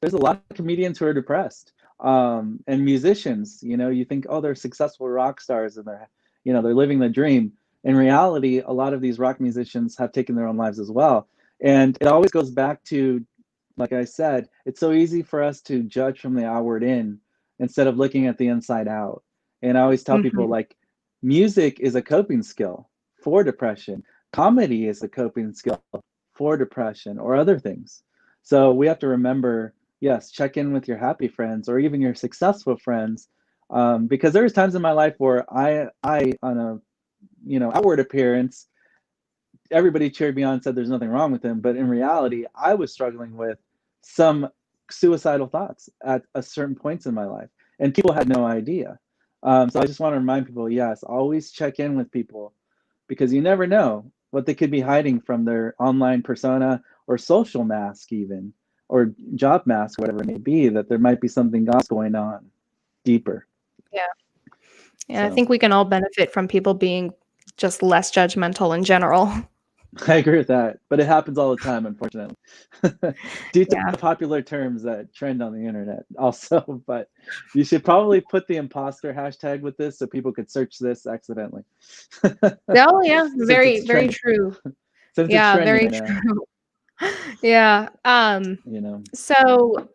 Speaker 2: there's a lot of comedians who are depressed, and musicians. You think, oh, they're successful rock stars and they're living the dream. In reality, a lot of these rock musicians have taken their own lives as well, and it always goes back to, like I said, it's so easy for us to judge from the outward in instead of looking at the inside out. And I always tell people, like, music is a coping skill for depression. Comedy is a coping skill for depression or other things. So we have to remember, yes, check in with your happy friends or even your successful friends, because there was times in my life where I on a outward appearance, everybody cheered me on and said there's nothing wrong with him. But in reality, I was struggling with some suicidal thoughts at a certain points in my life, and people had no idea. So I just want to remind people, yes, always check in with people, because you never know what they could be hiding from their online persona or social mask even, or job mask, whatever it may be, that there might be something else going on deeper.
Speaker 1: Yeah. Yeah, I
Speaker 2: So
Speaker 1: think we can all benefit from people being just less judgmental in general.
Speaker 2: I agree with that, but it happens all the time, unfortunately, due to
Speaker 1: Yeah.
Speaker 2: popular terms that trend on the internet also. But you should probably put the imposter hashtag with this so people could search this accidentally.
Speaker 1: Oh, yeah.
Speaker 2: Since
Speaker 1: Very,
Speaker 2: it's
Speaker 1: very
Speaker 2: trending,
Speaker 1: true.
Speaker 2: since it's
Speaker 1: Yeah,
Speaker 2: trending
Speaker 1: very
Speaker 2: right now,
Speaker 1: true. Yeah.
Speaker 2: you know.
Speaker 1: So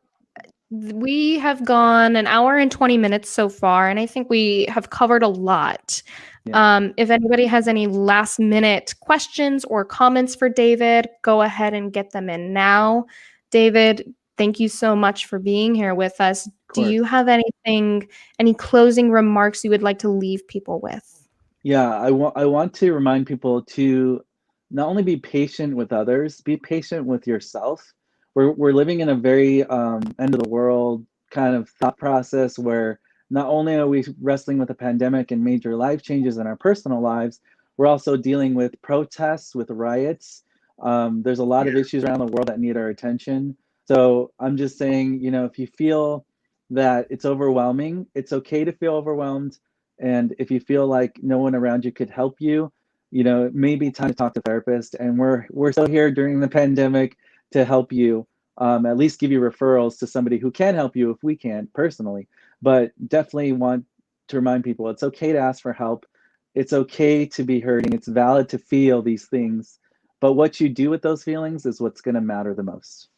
Speaker 1: we have gone an hour and 20 minutes so far, and I think we have covered a lot.
Speaker 2: Yeah.
Speaker 1: If anybody has any last minute questions or comments for David, go ahead and get them in now. David, thank you so much for being here with us.
Speaker 2: Of
Speaker 1: Do you
Speaker 2: course.
Speaker 1: have any closing remarks you would like to leave people with?
Speaker 2: Yeah, I want to remind people to not only be patient with others, be patient with yourself. We're living in a very end of the world kind of thought process where not only are we wrestling with a pandemic and major life changes in our personal lives, we're also dealing with protests, with riots. There's a lot of issues around the world that need our attention. So I'm just saying, you know, if you feel that it's overwhelming, it's okay to feel overwhelmed. And if you feel like no one around you could help you, you know, it may be time to talk to a therapist. And we're still here during the pandemic to help you, at least give you referrals to somebody who can help you if we can't personally. But definitely want to remind people it's okay to ask for help. It's okay to be hurting. It's valid to feel these things. But what you do with those feelings is what's going to matter the most.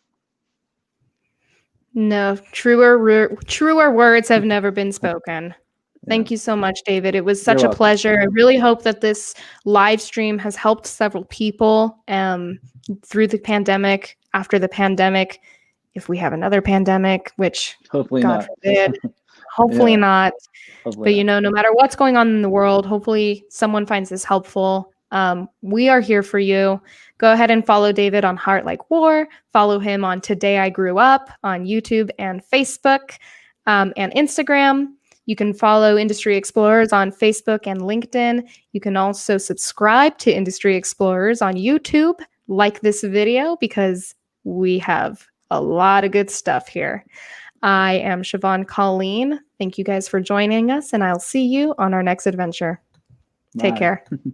Speaker 1: No, truer words have never been spoken.
Speaker 2: Yeah,
Speaker 1: Thank you so much, David. It was
Speaker 2: you're
Speaker 1: such a
Speaker 2: welcome.
Speaker 1: pleasure. I really hope that this live stream has helped several people through the pandemic, after the pandemic, if we have another pandemic, which
Speaker 2: Hopefully
Speaker 1: God
Speaker 2: not.
Speaker 1: forbid, hopefully
Speaker 2: Yeah,
Speaker 1: not.
Speaker 2: hopefully
Speaker 1: But
Speaker 2: not.
Speaker 1: no matter what's going on in the world, hopefully someone finds this helpful. We are here for you. Go ahead and follow David on Heart Like War. Follow him on Today I Grew Up on YouTube and Facebook and Instagram. You can follow Industry Explorers on Facebook and LinkedIn. You can also subscribe to Industry Explorers on YouTube. Like this video because we have a lot of good stuff here. I am Siobhan Colleen. Thank you guys for joining us, and I'll see you on our next adventure. Take
Speaker 2: Bye.
Speaker 1: care.